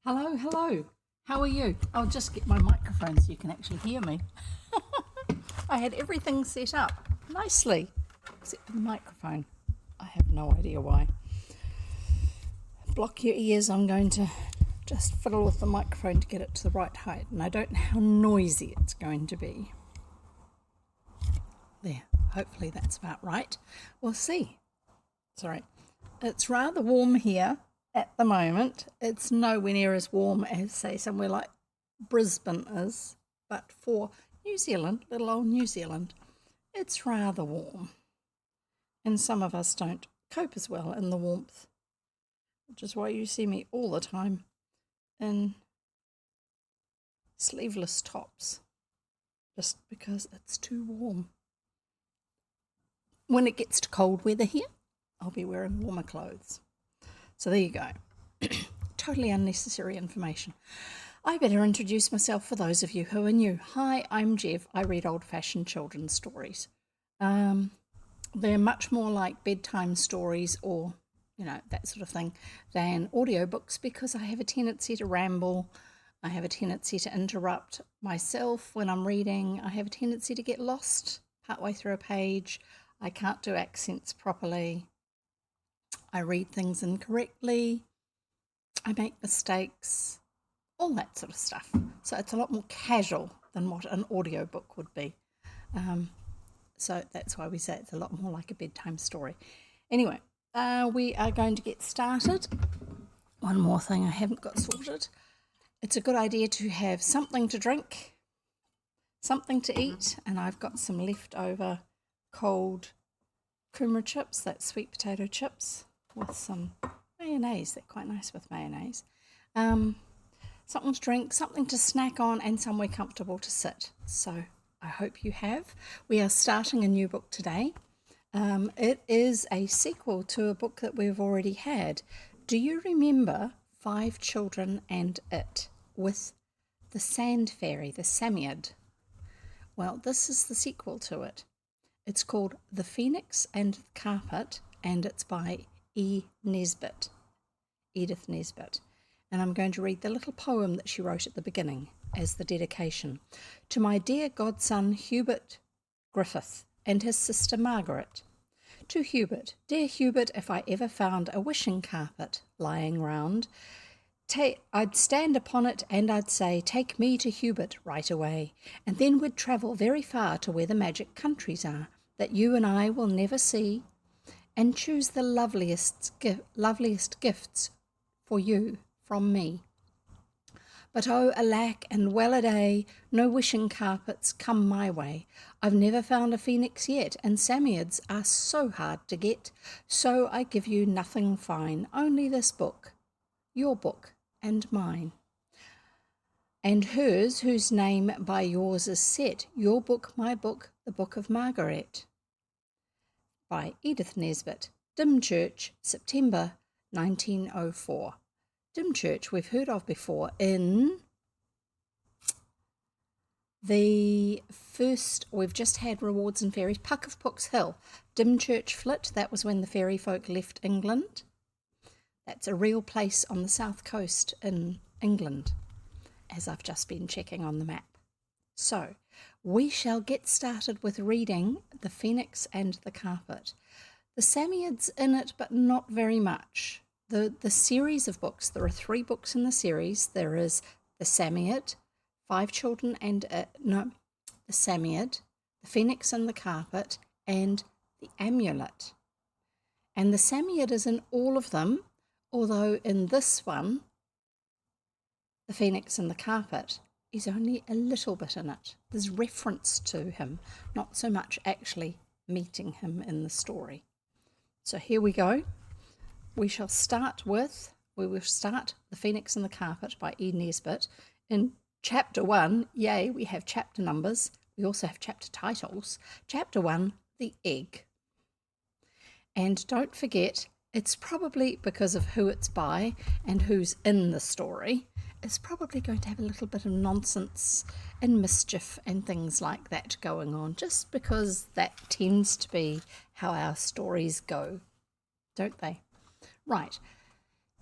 Hello, hello. How are you? I'll just get my microphone so you can actually hear me. I had everything set up nicely, except for the microphone. I have no idea why. Block your ears. I'm going to just fiddle with the microphone to get it to the right height, and I don't know how noisy it's going to be. There, hopefully that's about right. We'll see. Sorry. It's rather warm here at the moment. It's nowhere near as warm as, say, somewhere like Brisbane is, but for New Zealand, little old New Zealand, it's rather warm. And some of us don't cope as well in the warmth, which is why you see me all the time in sleeveless tops, just because it's too warm. When it gets to cold weather here, I'll be wearing warmer clothes. So there you go. Totally unnecessary information. I better introduce myself for those of you who are new. Hi, I'm Jev. I read old-fashioned children's stories. They're much more like bedtime stories or, that sort of thing than audiobooks because I have a tendency to ramble. I have a tendency to interrupt myself when I'm reading. I have a tendency to get lost partway through a page. I can't do accents properly. I read things incorrectly. I make mistakes. All that sort of stuff. So it's a lot more casual than what an audiobook would be. So that's why we say it's a lot more like a bedtime story. Anyway, we are going to get started. One more thing I haven't got sorted. It's a good idea to have something to drink, something to eat, and I've got some leftover cold kumara chips, that's sweet potato chips, with some mayonnaise. They're quite nice with mayonnaise. Something to drink, something to snack on, and somewhere comfortable to sit. So I hope you have. We are starting a new book today. It is a sequel to a book that we've already had. Do you remember 5 Children and It with the sand fairy, the Samiad? Well, this is the sequel to it. It's called The Phœnix and the Carpet, and it's by Nesbit, Edith Nesbit. And I'm going to read the little poem that she wrote at the beginning as the dedication. To my dear godson Hubert Griffith and his sister Margaret. To Hubert, dear Hubert, if I ever found a wishing carpet lying round, I'd stand upon it and I'd say, take me to Hubert right away, and then we'd travel very far to where the magic countries are, that you and I will never see, and choose the loveliest gifts for you from me. But oh, alack and well a day, no wishing carpets come my way. I've never found a phoenix yet, and Samiads are so hard to get, so I give you nothing fine, only this book, your book and mine. And hers, whose name by yours is set, your book, my book, the Book of Margaret. By Edith Nesbit, Dymchurch, September 1904. Dymchurch we've heard of before in the first, we've just had Rewards and Fairies, Puck of Pook's Hill. Dymchurch Flit, that was when the fairy folk left England. That's a real place on the south coast in England, as I've just been checking on the map. So, we shall get started with reading The Phœnix and the Carpet. The Samiad's in it, but not very much. The series of books, there are 3 books in the series. There is The Samiad, 5 Children and The Samiad, The Phœnix and the Carpet, and The Amulet. And the Samiad is in all of them, although in this one, The Phœnix and the Carpet, is only a little bit in it. There's reference to him, not so much actually meeting him in the story. So here we go. We will start The Phœnix and the Carpet by E. Nesbit. In chapter 1, yay, we have chapter numbers. We also have chapter titles. Chapter 1, The Egg. And don't forget, it's probably because of who it's by and who's in the story. It's probably going to have a little bit of nonsense and mischief and things like that going on, just because that tends to be how our stories go, don't they? Right.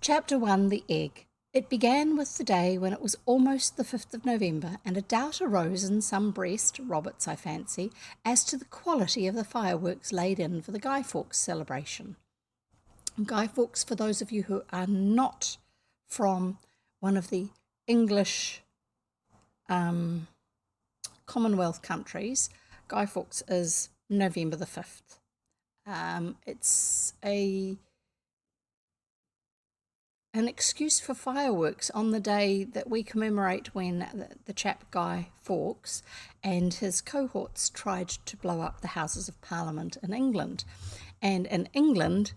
Chapter 1, The Egg. It began with the day when it was almost the 5th of November, and a doubt arose in some breast, Robert's I fancy, as to the quality of the fireworks laid in for the Guy Fawkes celebration. Guy Fawkes, for those of you who are not from one of the English Commonwealth countries, Guy Fawkes is November the 5th. It's an excuse for fireworks on the day that we commemorate when the chap Guy Fawkes and his cohorts tried to blow up the Houses of Parliament in England. And in England,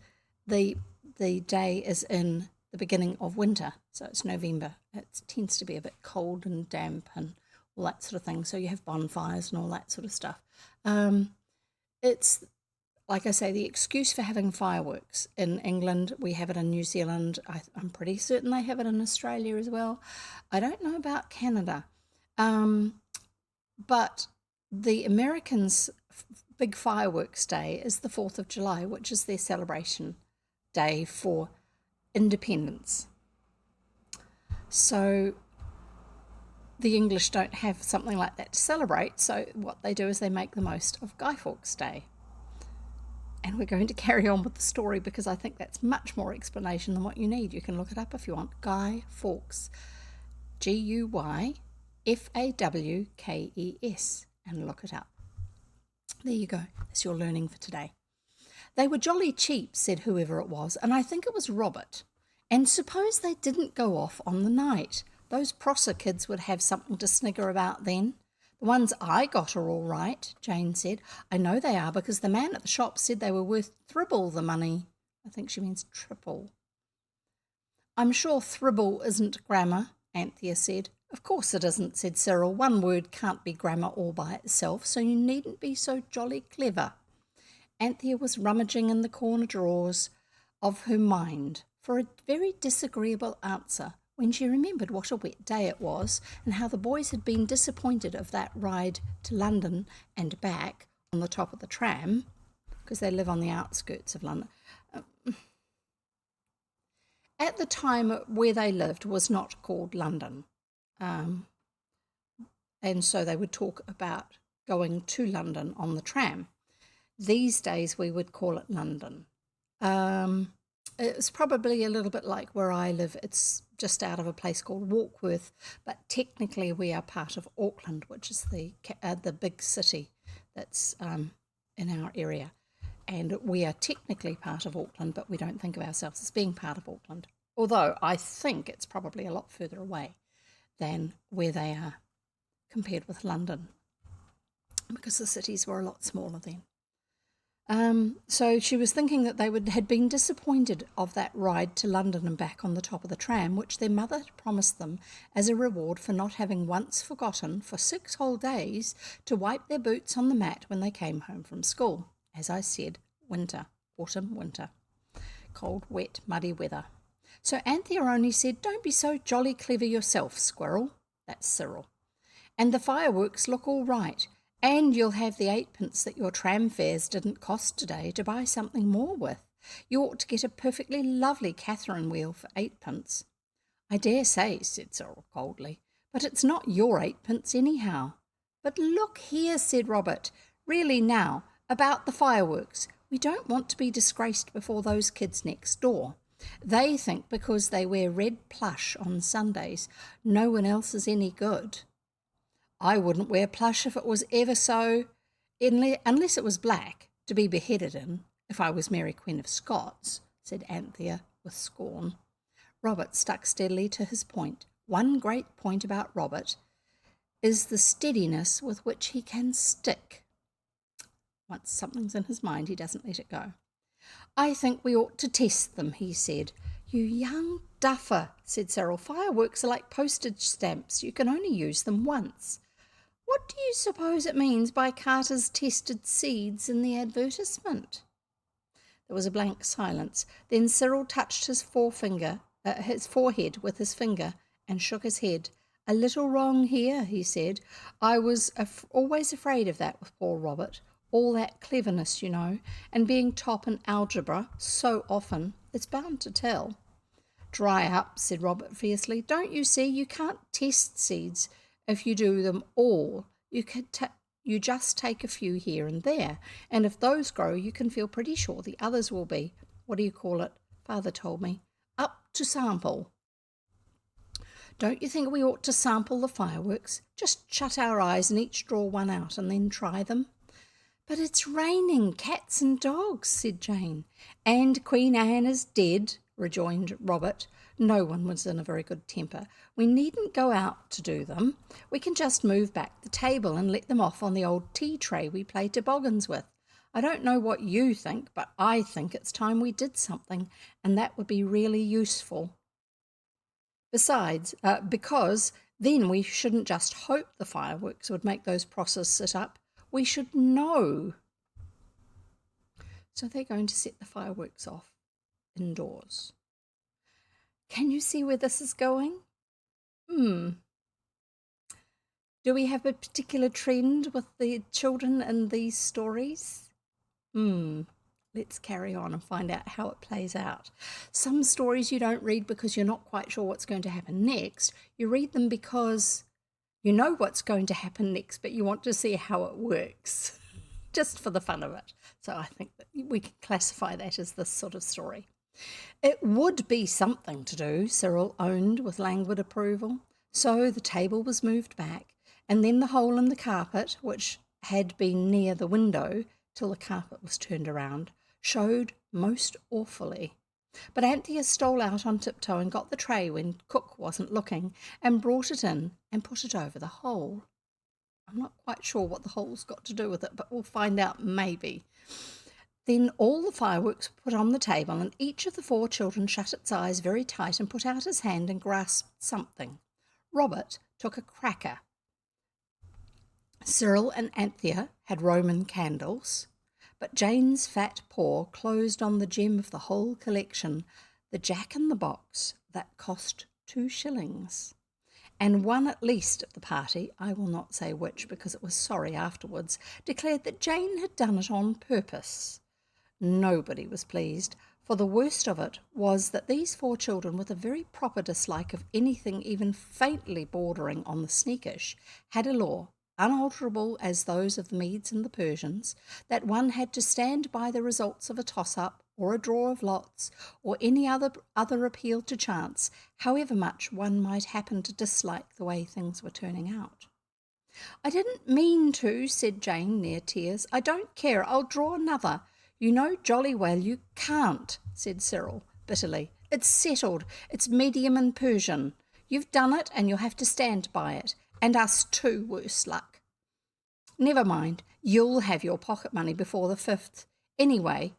the day is in the beginning of winter, so it's November. It tends to be a bit cold and damp and all that sort of thing, so you have bonfires and all that sort of stuff. It's, like I say, the excuse for having fireworks. In England, we have it in New Zealand. I'm pretty certain they have it in Australia as well. I don't know about Canada. But the Americans' big fireworks day is the 4th of July, which is their celebration day for independence. So the English don't have something like that to celebrate, so what they do is they make the most of Guy Fawkes Day. And we're going to carry on with the story because I think that's much more explanation than what you need. You can look it up if you want. Guy Fawkes, Guyfawkes, and look it up. There you go. That's your learning for today. They were jolly cheap, said whoever it was, and I think it was Robert. And suppose they didn't go off on the night. Those Prosser kids would have something to snigger about then. The ones I got are all right, Jane said. I know they are because the man at the shop said they were worth thribble the money. I think she means triple. I'm sure thribble isn't grammar, Anthea said. Of course it isn't, said Cyril. One word can't be grammar all by itself, so you needn't be so jolly clever. Anthea was rummaging in the corner drawers of her mind for a very disagreeable answer when she remembered what a wet day it was and how the boys had been disappointed of that ride to London and back on the top of the tram, because they live on the outskirts of London. At the time, where they lived was not called London. And so they would talk about going to London on the tram. These days, we would call it London. It's probably a little bit like where I live. It's just out of a place called Warkworth, but technically we are part of Auckland, which is the big city that's in our area. And we are technically part of Auckland, but we don't think of ourselves as being part of Auckland. Although I think it's probably a lot further away than where they are compared with London, because the cities were a lot smaller then. So she was thinking that they had been disappointed of that ride to London and back on the top of the tram, which their mother had promised them as a reward for not having once forgotten for 6 whole days to wipe their boots on the mat when they came home from school. As I said, winter, autumn, winter, cold, wet, muddy weather. So Anthea only said, "Don't be so jolly clever yourself, Squirrel." That's Cyril. "And the fireworks look all right. And you'll have the 8pence that your tram fares didn't cost today to buy something more with. You ought to get a perfectly lovely Catherine wheel for 8pence. "I dare say," said Cyril coldly, "but it's not your 8pence anyhow." "But look here," said Robert, "really now, about the fireworks. We don't want to be disgraced before those kids next door. They think because they wear red plush on Sundays, no one else is any good." "I wouldn't wear plush if it was ever so, unless it was black, to be beheaded in, if I was Mary Queen of Scots," said Anthea with scorn. Robert stuck steadily to his point. One great point about Robert is the steadiness with which he can stick. Once something's in his mind, he doesn't let it go. "I think we ought to test them," he said. "You young duffer," said Cyril. "Fireworks are like postage stamps. You can only use them once." "What do you suppose it means by Carter's tested seeds in the advertisement?" There was a blank silence. Then Cyril touched his forehead with his finger and shook his head. "A little wrong here," he said. "I was always afraid of that with poor Robert. All that cleverness, you know, and being top in algebra so often, it's bound to tell." dry up, said Robert fiercely. Don't you see you can't test seeds if you do them all? You just take a few here and there, and if those grow, you can feel pretty sure the others will be, what do you call it? Father told me, up to sample. Don't you think we ought to sample the fireworks? Just shut our eyes and each draw one out and then try them. But it's raining cats and dogs, said Jane. And Queen Anne is dead, rejoined Robert. No one was in a very good temper. We needn't go out to do them. We can just move back the table and let them off on the old tea tray we play toboggans with. I don't know what you think, but I think it's time we did something, and that would be really useful. Besides, because then we shouldn't just hope the fireworks would make those processes sit up. We should know. So they're going to set the fireworks off indoors. Can you see where this is going? Do we have a particular trend with the children in these stories? Let's carry on and find out how it plays out. Some stories you don't read because you're not quite sure what's going to happen next. You read them because you know what's going to happen next, but you want to see how it works, just for the fun of it. So I think that we can classify that as this sort of story. It would be something to do, Cyril owned with languid approval. So the table was moved back, and then the hole in the carpet, which had been near the window till the carpet was turned around, showed most awfully. But Anthea stole out on tiptoe and got the tray when Cook wasn't looking and brought it in and put it over the hole. I'm not quite sure what the hole's got to do with it, but we'll find out maybe. Then all the fireworks were put on the table, and each of the 4 children shut its eyes very tight and put out his hand and grasped something. Robert took a cracker. Cyril and Anthea had Roman candles, but Jane's fat paw closed on the gem of the whole collection, the jack-in-the-box that cost 2 shillings. And one at least at the party, I will not say which because it was sorry afterwards, declared that Jane had done it on purpose. Nobody was pleased, for the worst of it was that these 4 children, with a very proper dislike of anything even faintly bordering on the sneakish, had a law, unalterable as those of the Medes and the Persians, that one had to stand by the results of a toss-up or a draw of lots or any other appeal to chance, however much one might happen to dislike the way things were turning out. I didn't mean to, said Jane, near tears. I don't care. I'll draw another. You know jolly well you can't, said Cyril bitterly. It's settled. It's medium and Persian. You've done it and you'll have to stand by it. And us too, worse luck. Never mind, you'll have your pocket money before the 5th. Anyway,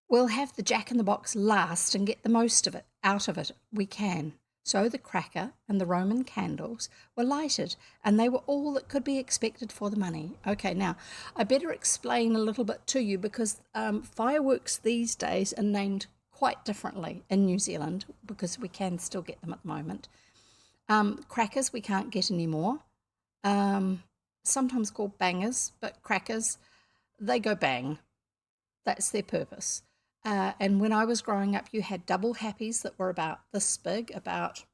we'll have the jack-in-the-box last and get the most of it, out of it we can. So the cracker and the Roman candles were lighted, and they were all that could be expected for the money. Okay, now, I better explain a little bit to you because fireworks these days are named quite differently in New Zealand because we can still get them at the moment. Crackers we can't get anymore, sometimes called bangers, but crackers, they go bang. That's their purpose. And when I was growing up, you had double happies that were about this big, about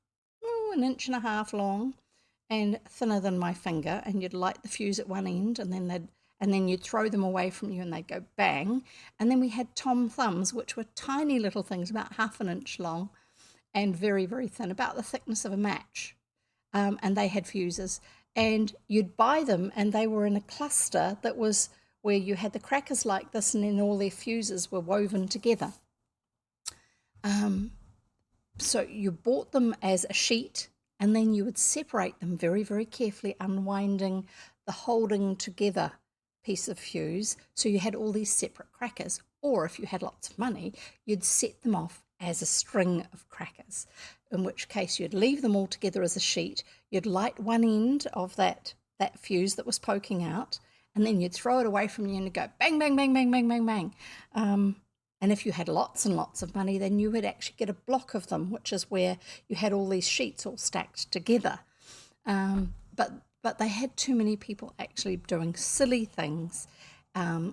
1.5 inches long and thinner than my finger, and you'd light the fuse at one end and then you'd throw them away from you and they'd go bang. And then we had Tom Thumbs, which were tiny little things about 1/2 inch long and very, very thin, about the thickness of a match. And they had fuses. And you'd buy them, and they were in a cluster that was where you had the crackers like this, and then all their fuses were woven together. So you bought them as a sheet, and then you would separate them very, very carefully, unwinding the holding together piece of fuse. So you had all these separate crackers. Or if you had lots of money, you'd set them off as a string of crackers, in which case you'd leave them all together as a sheet. You'd light one end of that fuse that was poking out, and then you'd throw it away from you and it'd go bang, bang, bang, bang, bang, bang, bang. And if you had lots and lots of money, then you would actually get a block of them, which is where you had all these sheets all stacked together. But they had too many people actually doing silly things,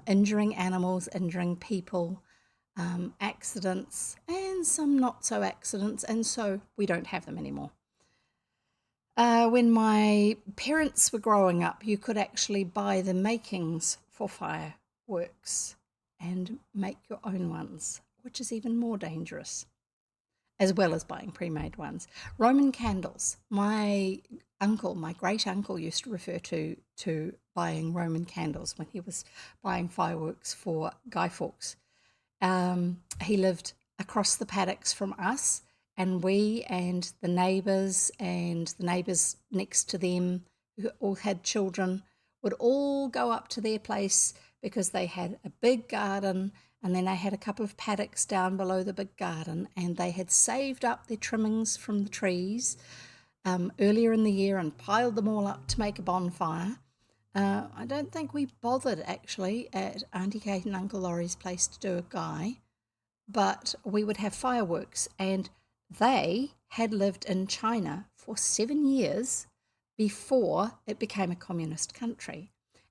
injuring animals, injuring people, accidents, and some not so accidents, and so we don't have them anymore. When my parents were growing up, you could actually buy the makings for fireworks and make your own ones, which is even more dangerous, as well as buying pre-made ones. Roman candles. My great uncle used to refer to buying Roman candles when he was buying fireworks for Guy Fawkes. He lived across the paddocks from us, and we and the neighbours next to them who all had children would all go up to their place because they had a big garden, and then they had a couple of paddocks down below the big garden, and they had saved up their trimmings from the trees earlier in the year and piled them all up to make a bonfire. I don't think we bothered actually at Auntie Kate and Uncle Laurie's place to do a guy, but we would have fireworks, and they had lived in China for 7 years before it became a communist country.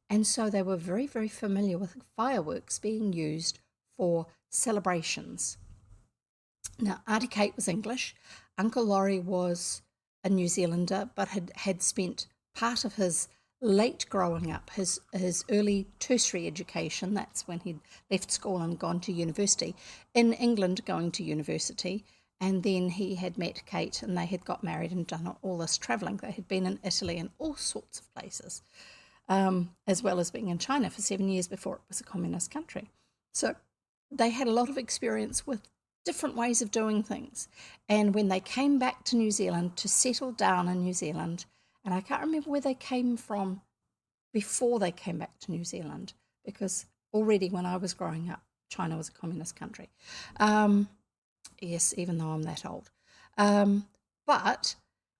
And so they were very, very familiar with fireworks being used for celebrations. Now, Auntie Kate was English. Uncle Laurie was a New Zealander, but had spent part of his late growing up, his early tertiary education, that's when he'd left school and gone to university, in England going to university. And then he had met Kate and they had got married and done all this travelling. They had been in Italy and all sorts of places, as well as being in China for 7 years before it was a communist country. So they had a lot of experience with different ways of doing things. And when they came back to New Zealand to settle down in New Zealand, and I can't remember where they came from before they came back to New Zealand, because already when I was growing up, China was a communist country. Yes, even though I'm that old. But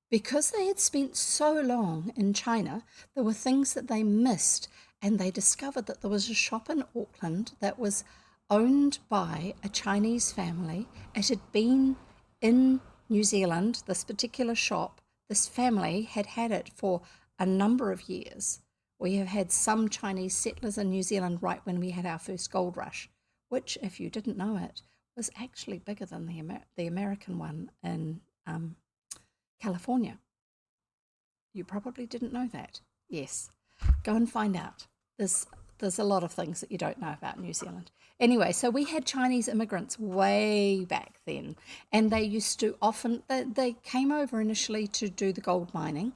because they had spent so long in China, there were things that they missed, and they discovered that there was a shop in Auckland that was owned by a Chinese family. It had been in New Zealand, this particular shop. This family had had it for a number of years. We have had some Chinese settlers in New Zealand right when we had our first gold rush, which, if you didn't know it, was actually bigger than the American one in California. You probably didn't know that. Yes, go and find out. There's a lot of things that you don't know about New Zealand. Anyway, so we had Chinese immigrants way back then, and they used to often, they came over initially to do the gold mining,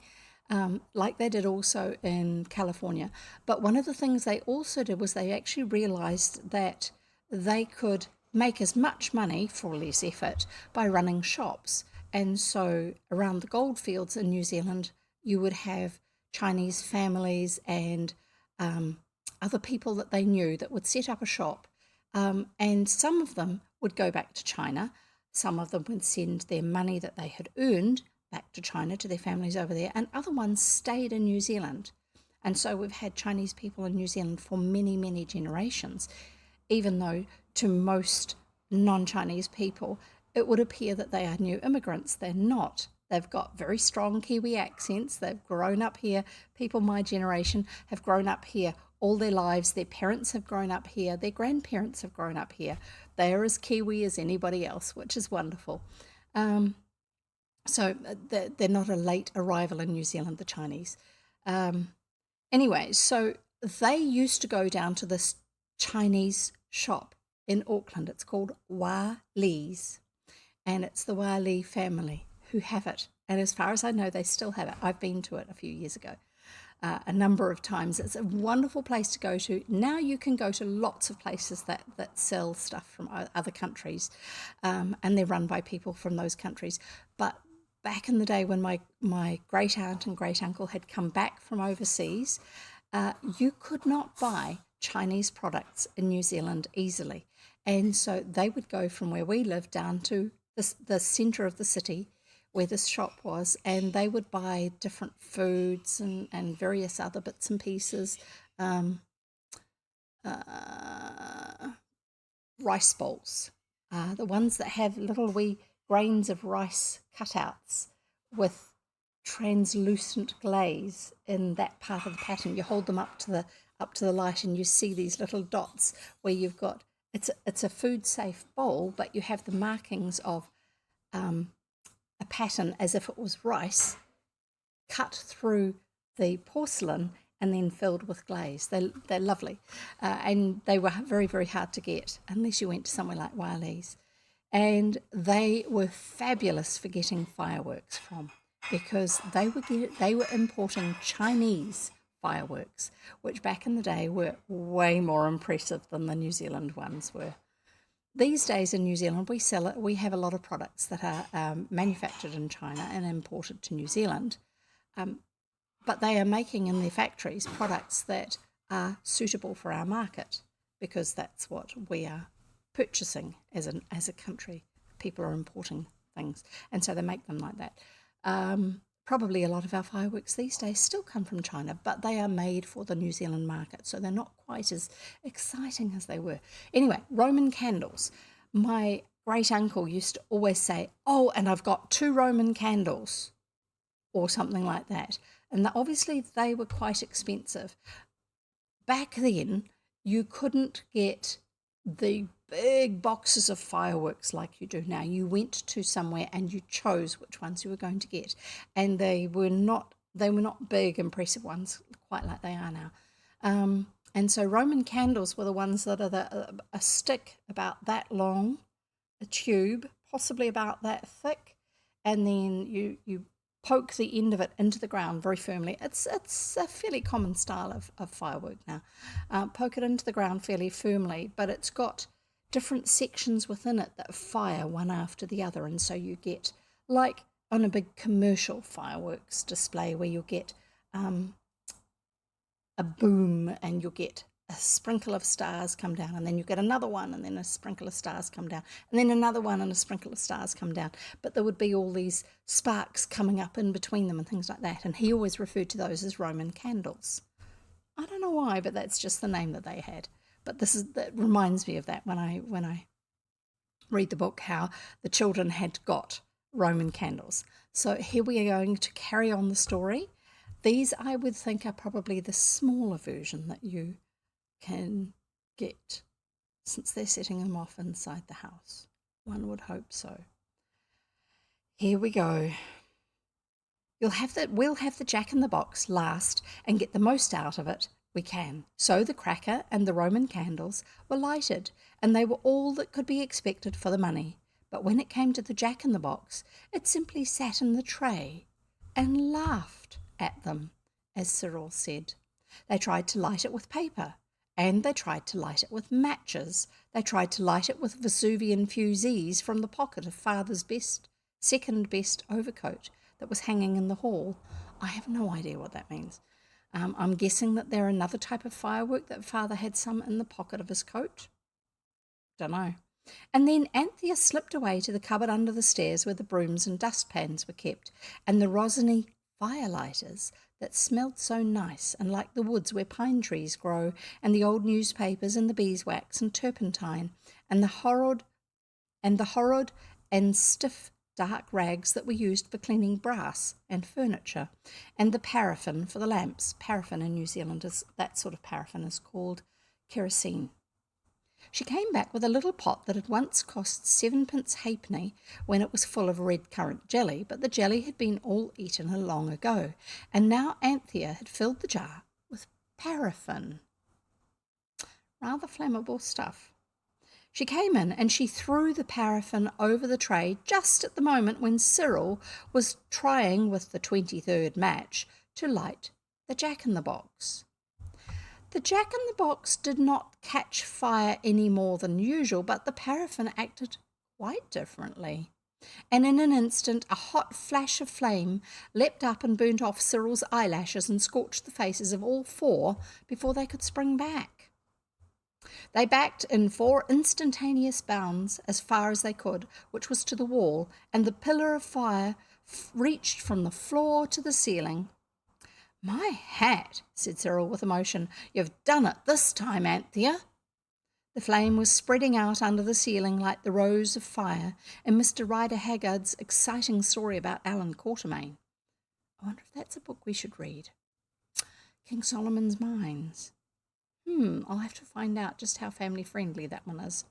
like they did also in California. But one of the things they also did was they actually realised that they could make as much money for less effort by running shops. And so around the gold fields in New Zealand, you would have Chinese families and other people that they knew that would set up a shop, and some of them would go back to China. Some of them would send their money that they had earned back to China to their families over there, and other ones stayed in New Zealand. And so we've had Chinese people in New Zealand for many, many generations, even though to most non-Chinese people it would appear that they are new immigrants. They're not. They've got very strong Kiwi accents. They've grown up here. People my generation have grown up here all their lives. Their parents have grown up here. Their grandparents have grown up here. They are as Kiwi as anybody else, which is wonderful. So they're not a late arrival in New Zealand, the Chinese. Anyway, so they used to go down to this Chinese shop in Auckland. It's called Wah Lee's, and it's the Wah Lee family who have it. And as far as I know, they still have it. I've been to it a few years ago, a number of times. It's a wonderful place to go to. Now you can go to lots of places that sell stuff from other countries, and they're run by people from those countries. But back in the day when my great aunt and great uncle had come back from overseas, you could not buy Chinese products in New Zealand easily. And so they would go from where we lived down to the centre of the city where this shop was, and they would buy different foods and various other bits and pieces, rice bowls, the ones that have little wee grains of rice cutouts with translucent glaze in that part of the pattern. You hold them up to the light and you see these little dots where you've got it's a food safe bowl, but you have the markings of a pattern as if it was rice cut through the porcelain and then filled with glaze. They're lovely, and they were very, very hard to get unless you went to somewhere like Wiley's. And they were fabulous for getting fireworks from, because they were importing Chinese fireworks, which back in the day were way more impressive than the New Zealand ones were. These days in New Zealand, we have a lot of products that are manufactured in China and imported to New Zealand, but they are making in their factories products that are suitable for our market, because that's what we are purchasing as a country. People are importing things, and so they make them like that. Probably a lot of our fireworks these days still come from China, but they are made for the New Zealand market, so they're not quite as exciting as they were. Anyway, Roman candles. My great uncle used to always say, "Oh, and I've got 2 Roman candles," or something like that. And obviously they were quite expensive. Back then, you couldn't get the big boxes of fireworks like you do now. You went to somewhere and you chose which ones you were going to get, and they were not big, impressive ones quite like they are now. And so Roman candles were the ones that are a stick about that long, a tube possibly about that thick, and then you poke the end of it into the ground very firmly. It's a fairly common style of firework now. Poke it into the ground fairly firmly, but it's got different sections within it that fire one after the other, and so you get, like on a big commercial fireworks display, where you'll get a boom and you'll get a sprinkle of stars come down, and then you get another one, and then a sprinkle of stars come down, and then another one and a sprinkle of stars come down. But there would be all these sparks coming up in between them and things like that, and he always referred to those as Roman candles. I don't know why, but that's just the name that they had. But that reminds me of that when I read the book, how the children had got Roman candles. So here we are going to carry on the story. These, I would think, are probably the smaller version that you can get, since they're setting them off inside the house. One would hope so. Here we go. We'll have the jack-in-the-box last and get the most out of it we can. So the cracker and the Roman candles were lighted, and they were all that could be expected for the money. But when it came to the jack-in-the-box, it simply sat in the tray and laughed at them, as Cyril said. They tried to light it with paper, and they tried to light it with matches. They tried to light it with Vesuvian fusees from the pocket of Father's second best overcoat that was hanging in the hall. I have no idea what that means. I'm guessing that they're another type of firework, that Father had some in the pocket of his coat. Don't know. And then Anthea slipped away to the cupboard under the stairs where the brooms and dustpans were kept, and the rosiny firelighters that smelled so nice and like the woods where pine trees grow, and the old newspapers and the beeswax and turpentine, and the horrid and stiff dark rags that were used for cleaning brass and furniture, and the paraffin for the lamps. Paraffin in New Zealand that sort of paraffin is called kerosene. She came back with a little pot that had once cost 7p halfpenny when it was full of red currant jelly, but the jelly had been all eaten long ago, and now Anthea had filled the jar with paraffin. Rather flammable stuff. She came in and she threw the paraffin over the tray just at the moment when Cyril was trying with the 23rd match to light the jack-in-the-box. The jack-in-the-box did not catch fire any more than usual, but the paraffin acted quite differently. And in an instant, a hot flash of flame leapt up and burnt off Cyril's eyelashes and scorched the faces of all 4 before they could spring back. They backed in 4 instantaneous bounds as far as they could, which was to the wall, and the pillar of fire reached from the floor to the ceiling. "My hat," said Cyril with emotion. "You've done it this time, Anthea." The flame was spreading out under the ceiling like the rows of fire in Mr. Rider Haggard's exciting story about Alan Quatermain. I wonder if that's a book we should read. King Solomon's Mines. I'll have to find out just how family-friendly that one is.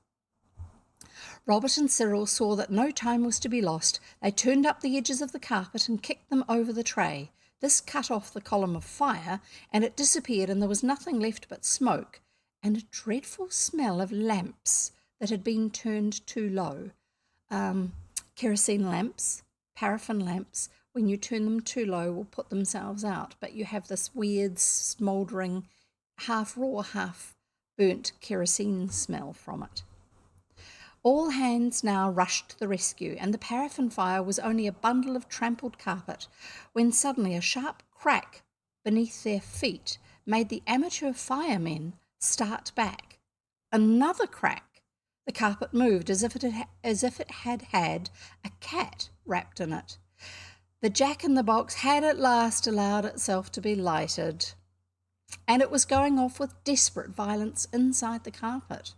Robert and Cyril saw that no time was to be lost. They turned up the edges of the carpet and kicked them over the tray. This cut off the column of fire, and it disappeared, and there was nothing left but smoke and a dreadful smell of lamps that had been turned too low. Kerosene lamps, paraffin lamps, when you turn them too low, will put themselves out, but you have this weird, smouldering, half raw, half burnt kerosene smell from it. All hands now rushed to the rescue, and the paraffin fire was only a bundle of trampled carpet, when suddenly a sharp crack beneath their feet made the amateur firemen start back. Another crack. The carpet moved as if it had had a cat wrapped in it. The jack-in-the-box had at last allowed itself to be lighted, and it was going off with desperate violence inside the carpet.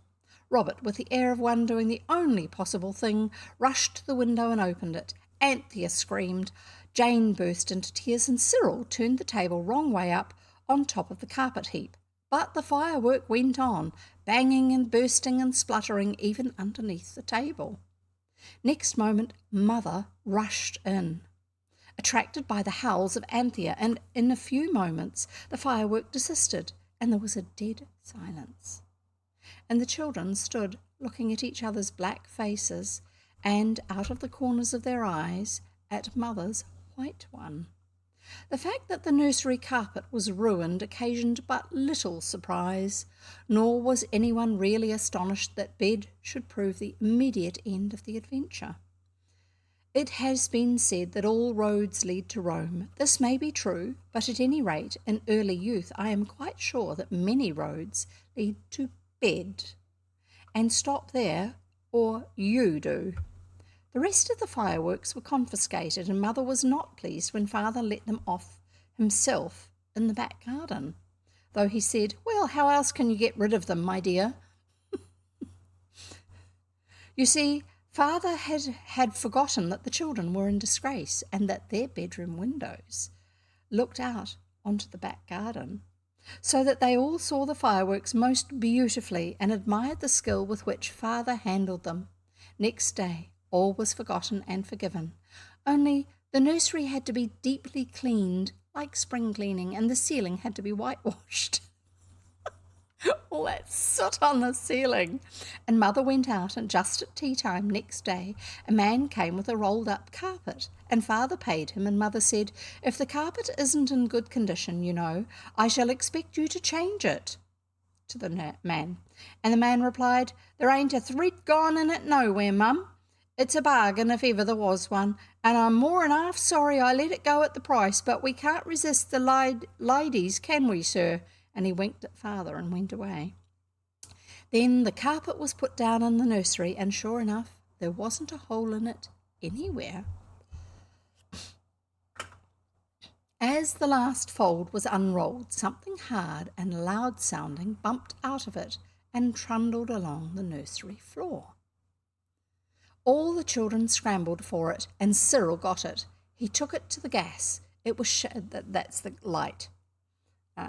Robert, with the air of one doing the only possible thing, rushed to the window and opened it. Anthea screamed. Jane burst into tears, and Cyril turned the table wrong way up on top of the carpet heap. But the firework went on, banging and bursting and spluttering even underneath the table. Next moment, Mother rushed in, attracted by the howls of Anthea, and in a few moments the firework desisted, and there was a dead silence. And the children stood looking at each other's black faces and, out of the corners of their eyes, at Mother's white one. The fact that the nursery carpet was ruined occasioned but little surprise, nor was anyone really astonished that bed should prove the immediate end of the adventure. It has been said that all roads lead to Rome. This may be true, but at any rate, in early youth, I am quite sure that many roads lead to bed. And stop there, or you do. The rest of the fireworks were confiscated, and Mother was not pleased when Father let them off himself in the back garden, though he said, "Well, how else can you get rid of them, my dear?" You see, Father had forgotten that the children were in disgrace and that their bedroom windows looked out onto the back garden, so that they all saw the fireworks most beautifully and admired the skill with which Father handled them. Next day, all was forgotten and forgiven. Only the nursery had to be deeply cleaned, like spring cleaning, and the ceiling had to be whitewashed. All that soot on the ceiling. And Mother went out, and just at tea time next day, a man came with a rolled-up carpet, and Father paid him, and Mother said, "If the carpet isn't in good condition, you know, I shall expect you to change it," to the man. And the man replied, "There ain't a thread gone in it nowhere, Mum. It's a bargain if ever there was one, and I'm more than half sorry I let it go at the price, but we can't resist the ladies, can we, sir?" And he winked at Father and went away. Then the carpet was put down in the nursery, and sure enough, there wasn't a hole in it anywhere. As the last fold was unrolled, something hard and loud-sounding bumped out of it and trundled along the nursery floor. All the children scrambled for it, and Cyril got it. He took it to the gas. It was that's the light.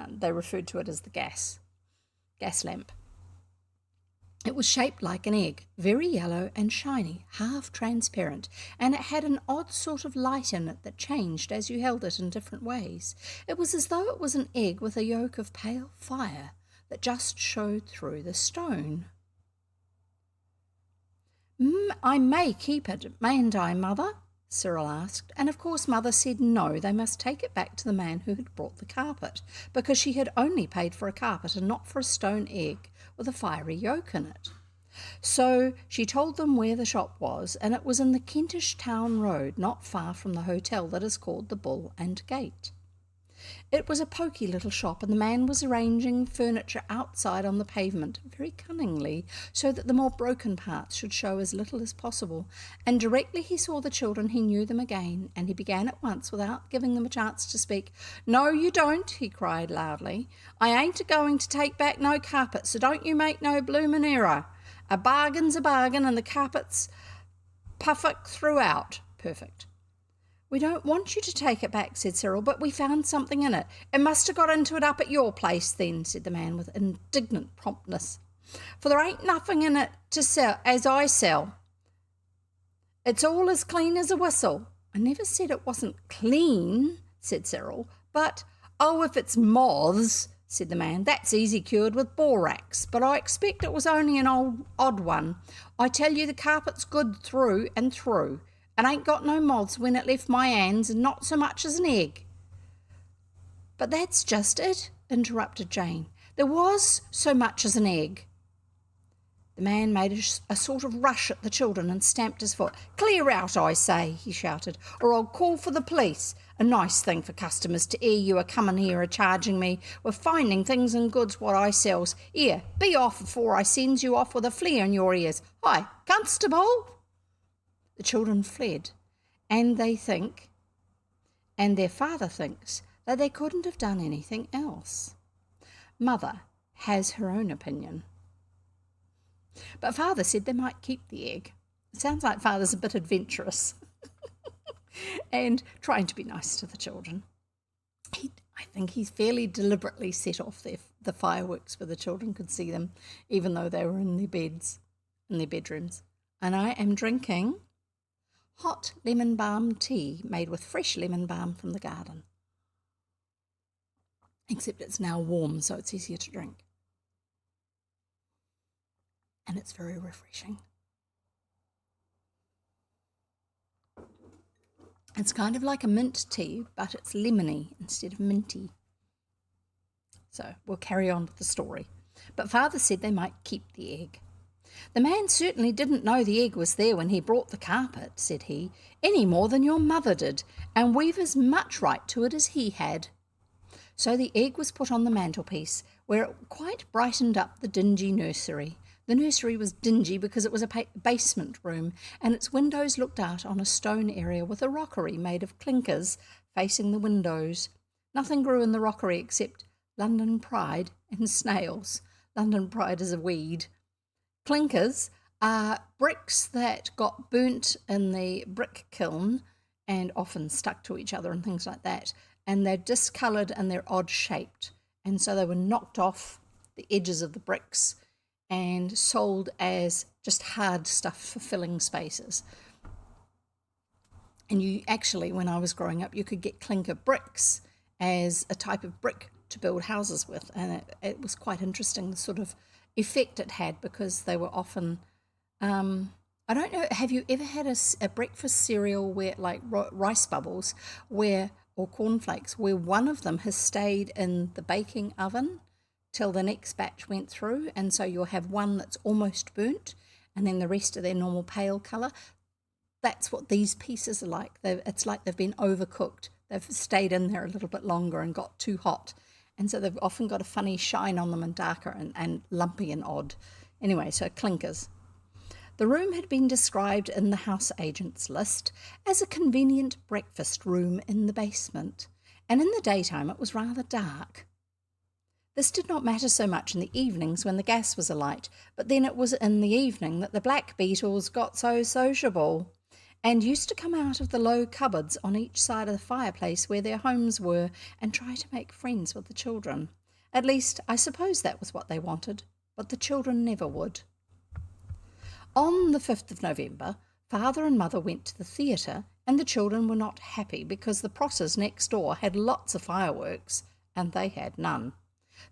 They referred to it as the gas lamp. It was shaped like an egg, very yellow and shiny, half transparent, and it had an odd sort of light in it that changed as you held it in different ways. It was as though it was an egg with a yolk of pale fire that just showed through the stone. "I may keep it, mayn't I, Mother?" Cyril asked, and of course Mother said no, they must take it back to the man who had brought the carpet, because she had only paid for a carpet and not for a stone egg with a fiery yolk in it. So she told them where the shop was, and it was in the Kentish Town Road, not far from the hotel that is called the Bull and Gate. It was a poky little shop, and the man was arranging furniture outside on the pavement very cunningly, so that the more broken parts should show as little as possible. And directly he saw the children, he knew them again, and he began at once, without giving them a chance to speak. "No, you don't," he cried loudly. "I ain't a-going to take back no carpet, so don't you make no bloomin' error. A bargain's a bargain, and the carpet's perfect throughout." Perfect. We don't want you to take it back, said Cyril, but we found something in it. It must have got into it up at your place then, said the man with indignant promptness. For there ain't nothing in it to sell as I sell. It's all as clean as a whistle. I never said it wasn't clean, said Cyril, but, oh, if it's moths, said the man, that's easy cured with borax, but I expect it was only an odd one. I tell you the carpet's good through and through. It ain't got no moths when it left my hands, and not so much as an egg. But that's just it, interrupted Jane. There was so much as an egg. The man made a sort of rush at the children and stamped his foot. Clear out, I say, he shouted, or I'll call for the police. A nice thing for customers to hear you a coming here a charging me with finding things and goods what I sells. Here, be off afore I sends you off with a flea in your ears. Hi, constable! The children fled, and their father thinks, that they couldn't have done anything else. Mother has her own opinion. But father said they might keep the egg. It sounds like father's a bit adventurous and trying to be nice to the children. I think he's fairly deliberately set off the fireworks where the children could see them, even though they were in their bedrooms. And I am drinking hot lemon balm tea made with fresh lemon balm from the garden. Except it's now warm, so it's easier to drink. And it's very refreshing. It's kind of like a mint tea, but it's lemony instead of minty. So we'll carry on with the story. But father said they might keep the egg. The man certainly didn't know the egg was there when he brought the carpet, said he, any more than your mother did, and we've as much right to it as he had. So the egg was put on the mantelpiece, where it quite brightened up the dingy nursery. The nursery was dingy because it was a basement room, and its windows looked out on a stone area with a rockery made of clinkers facing the windows. Nothing grew in the rockery except London pride and snails. London pride is a weed. Clinkers are bricks that got burnt in the brick kiln and often stuck to each other and things like that, and they're discoloured and they're odd-shaped, and so they were knocked off the edges of the bricks and sold as just hard stuff for filling spaces. And you actually, when I was growing up, you could get clinker bricks as a type of brick to build houses with, and it was quite interesting, the sort of effect it had, because they were often, I don't know, have you ever had a breakfast cereal where, like rice bubbles, or cornflakes, where one of them has stayed in the baking oven till the next batch went through, and so you'll have one that's almost burnt and then the rest of their normal pale colour. That's what these pieces are like. It's like they've been overcooked. They've stayed in there a little bit longer and got too hot, and so they've often got a funny shine on them and darker and lumpy and odd. Anyway, so clinkers. The room had been described in the house agent's list as a convenient breakfast room in the basement, and in the daytime it was rather dark. This did not matter so much in the evenings when the gas was alight, but then it was in the evening that the black beetles got so sociable and used to come out of the low cupboards on each side of the fireplace where their homes were and try to make friends with the children. At least, I suppose that was what they wanted, but the children never would. On the 5th of November, father and mother went to the theatre, and the children were not happy because the Prossers next door had lots of fireworks and they had none.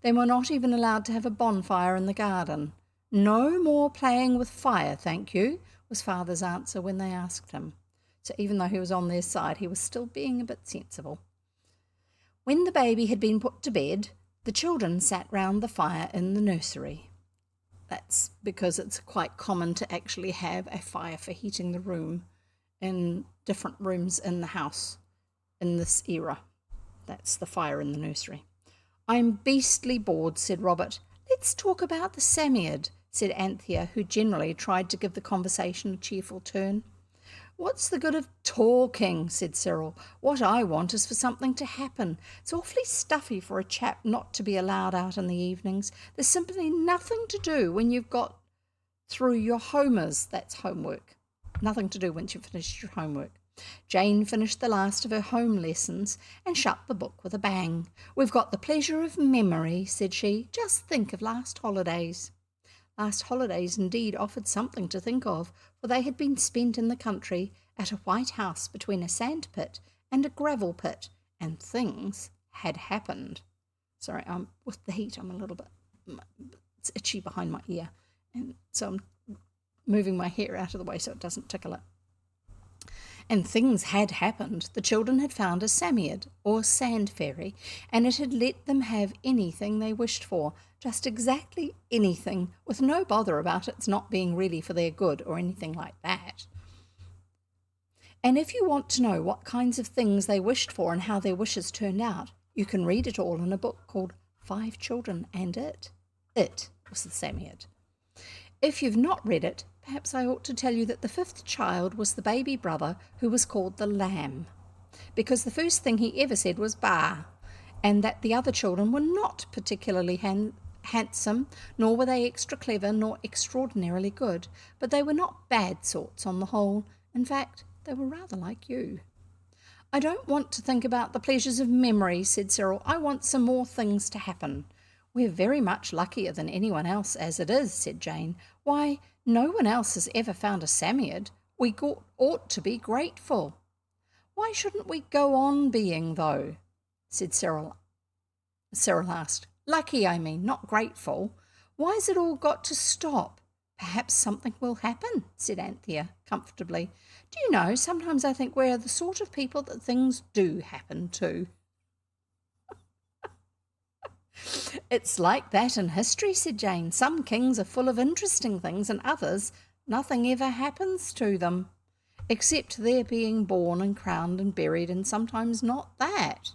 They were not even allowed to have a bonfire in the garden. No more playing with fire, thank you, was father's answer when they asked him. So even though he was on their side, he was still being a bit sensible. When the baby had been put to bed, the children sat round the fire in the nursery. That's because it's quite common to actually have a fire for heating the room in different rooms in the house in this era. That's the fire in the nursery. I'm beastly bored, said Robert. Let's talk about the Psammead, said Anthea, who generally tried to give the conversation a cheerful turn. What's the good of talking, said Cyril. What I want is for something to happen. It's awfully stuffy for a chap not to be allowed out in the evenings. There's simply nothing to do when you've got through your homers. That's homework. Nothing to do once you've finished your homework. Jane finished the last of her home lessons and shut the book with a bang. "We've got the pleasure of memory," said she. "Just think of last holidays." Last holidays indeed offered something to think of, for they had been spent in the country at a white house between a sand pit and a gravel pit, and things had happened. Sorry, with the heat, I'm a little bit, it's itchy behind my ear, and so I'm moving my hair out of the way so it doesn't tickle it. And things had happened. The children had found a Samiad, or sand fairy, and it had let them have anything they wished for, just exactly anything, with no bother about its not being really for their good or anything like that. And if you want to know what kinds of things they wished for and how their wishes turned out, you can read it all in a book called 5 Children and It. It was the Samiad. If you've not read it, perhaps I ought to tell you that the 5th child was the baby brother who was called the Lamb, because the first thing he ever said was "Bah," and that the other children were not particularly handsome, nor were they extra clever, nor extraordinarily good, but they were not bad sorts on the whole. In fact, they were rather like you. "I don't want to think about the pleasures of memory," said Cyril. "I want some more things to happen." "We're very much luckier than anyone else as it is," said Jane. "Why, no one else has ever found a Samiad. We ought to be grateful." "Why shouldn't we go on being, though?" said Cyril. Cyril asked. "Lucky, I mean, not grateful. Why's it all got to stop?" "Perhaps something will happen," said Anthea comfortably. "Do you know, sometimes I think we're the sort of people that things do happen to." "It's like that in history," said Jane. "Some kings are full of interesting things, and others, nothing ever happens to them, except their being born and crowned and buried, and sometimes not that."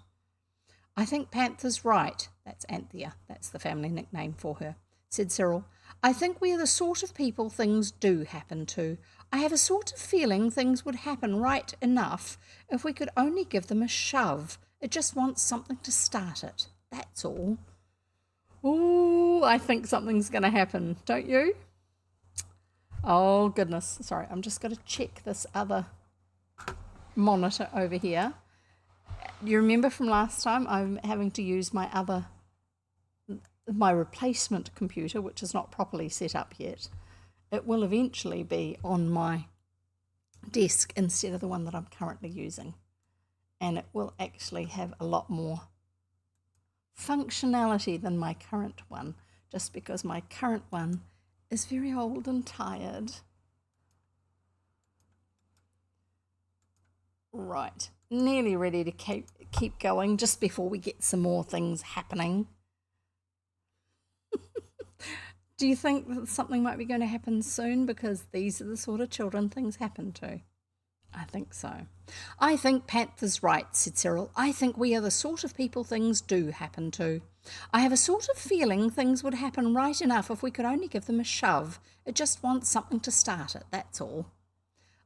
"I think Panther's right." That's Anthea. That's the family nickname for her, said Cyril. "I think we are the sort of people things do happen to. I have a sort of feeling things would happen right enough if we could only give them a shove. It just wants something to start it. That's all." "Ooh, I think something's going to happen, don't you?" Oh, goodness. Sorry, I'm just going to check this other monitor over here. You remember from last time I'm having to use my replacement computer, which is not properly set up yet. It will eventually be on my desk instead of the one that I'm currently using. And it will actually have a lot more functionality than my current one, just because my current one is very old and tired. Right, nearly ready to keep going just before we get some more things happening. Do you think that something might be going to happen soon? Because these are the sort of children things happen to. I think so. "I think Panther's right," said Cyril. "I think we are the sort of people things do happen to. I have a sort of feeling things would happen right enough if we could only give them a shove. It just wants something to start it, that's all."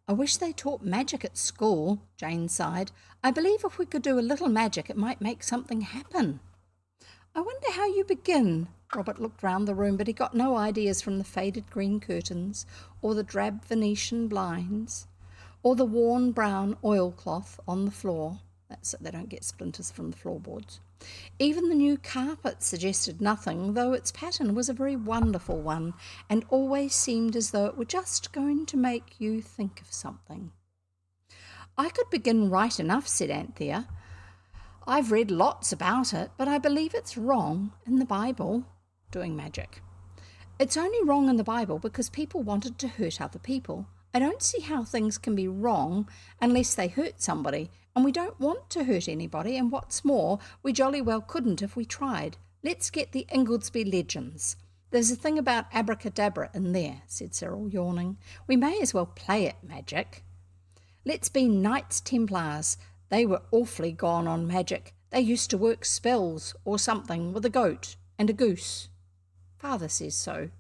"I wish they taught magic at school," Jane sighed. "I believe if we could do a little magic, it might make something happen." "I wonder how you begin." Robert looked round the room, but he got no ideas from the faded green curtains, or the drab Venetian blinds, or the worn brown oilcloth on the floor. That's so they don't get splinters from the floorboards. Even the new carpet suggested nothing, though its pattern was a very wonderful one, and always seemed as though it were just going to make you think of something. "I could begin right enough," said Anthea. "I've read lots about it, but I believe it's wrong in the Bible, doing magic. It's only wrong in the Bible because people wanted to hurt other people. I don't see how things can be wrong unless they hurt somebody, and we don't want to hurt anybody, and what's more, we jolly well couldn't if we tried. Let's get the Ingoldsby Legends. There's a thing about abracadabra in there," said Cyril, yawning. "We may as well play at magic. Let's be Knights Templars. They were awfully gone on magic. They used to work spells or something with a goat and a goose. Father says so."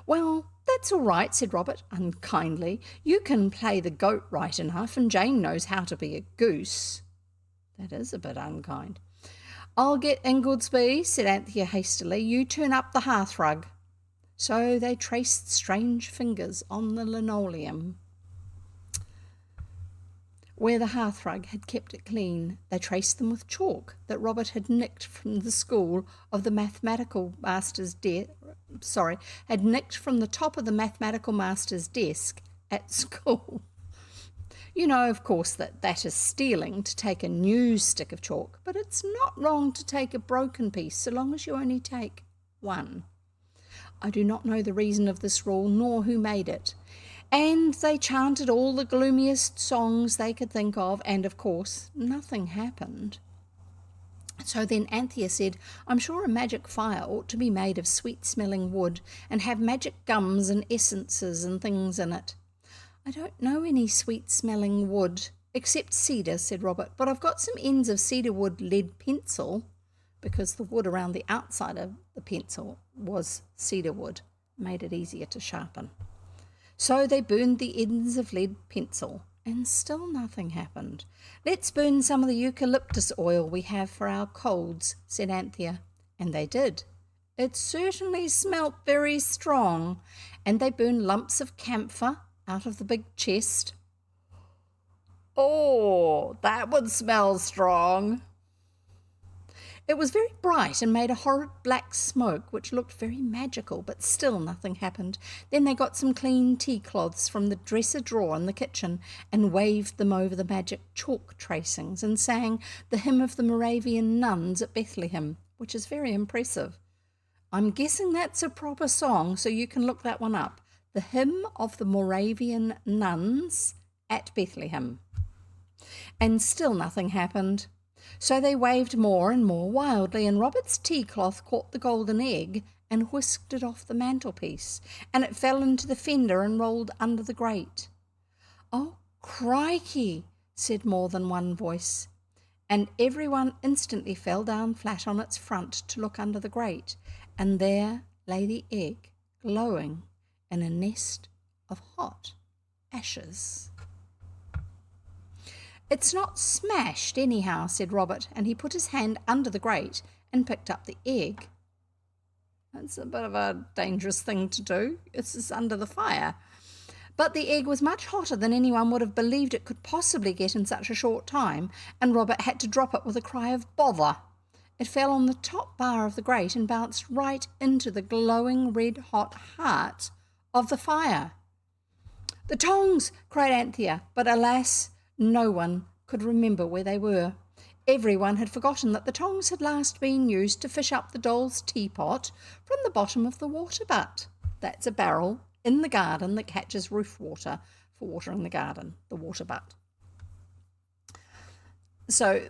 "Well, that's all right," said Robert unkindly. "You can play the goat right enough, and Jane knows how to be a goose." That is a bit unkind. "I'll get Ingoldsby," said Anthea hastily. "You turn up the hearthrug." So they traced strange fingers on the linoleum. where the hearthrug had kept it clean. They traced them with chalk that Robert had nicked from the school of the mathematical master's had nicked from the top of the mathematical master's desk at school. You know, of course, that is stealing to take a new stick of chalk, but it's not wrong to take a broken piece so long as you only take one. I do not know the reason of this rule nor who made it. And they chanted all the gloomiest songs they could think of, and of course nothing happened. So then Anthea said, I'm sure a magic fire ought to be made of sweet-smelling wood and have magic gums and essences and things in it. I don't know any sweet-smelling wood, except cedar, said Robert, but I've got some ends of cedar wood lead pencil, because the wood around the outside of the pencil was cedar wood, made it easier to sharpen. So they burned the ends of lead pencil, and still nothing happened. Let's burn some of the eucalyptus oil we have for our colds, said Anthea, and they did. It certainly smelt very strong, and they burned lumps of camphor out of the big chest. Oh, that would smell strong. It was very bright and made a horrid black smoke which looked very magical, but still nothing happened. Then they got some clean tea cloths from the dresser drawer in the kitchen and waved them over the magic chalk tracings and sang the hymn of the Moravian Nuns at Bethlehem, which is very impressive. I'm guessing that's a proper song, so you can look that one up. The hymn of the Moravian Nuns at Bethlehem. And still nothing happened. So they waved more and more wildly, and Robert's tea cloth caught the golden egg and whisked it off the mantelpiece, and it fell into the fender and rolled under the grate. Oh, crikey, said more than one voice, and everyone instantly fell down flat on its front to look under the grate, and there lay the egg, glowing in a nest of hot ashes. It's not smashed anyhow, said Robert, and he put his hand under the grate and picked up the egg. That's a bit of a dangerous thing to do. It's just under the fire. But the egg was much hotter than anyone would have believed it could possibly get in such a short time, and Robert had to drop it with a cry of bother. It fell on the top bar of the grate and bounced right into the glowing red-hot heart of the fire. The tongs, cried Anthea, but alas, no one could remember where they were. Everyone had forgotten that the tongs had last been used to fish up the doll's teapot from the bottom of the water butt. That's a barrel in the garden that catches roof water for watering the garden, the water butt. So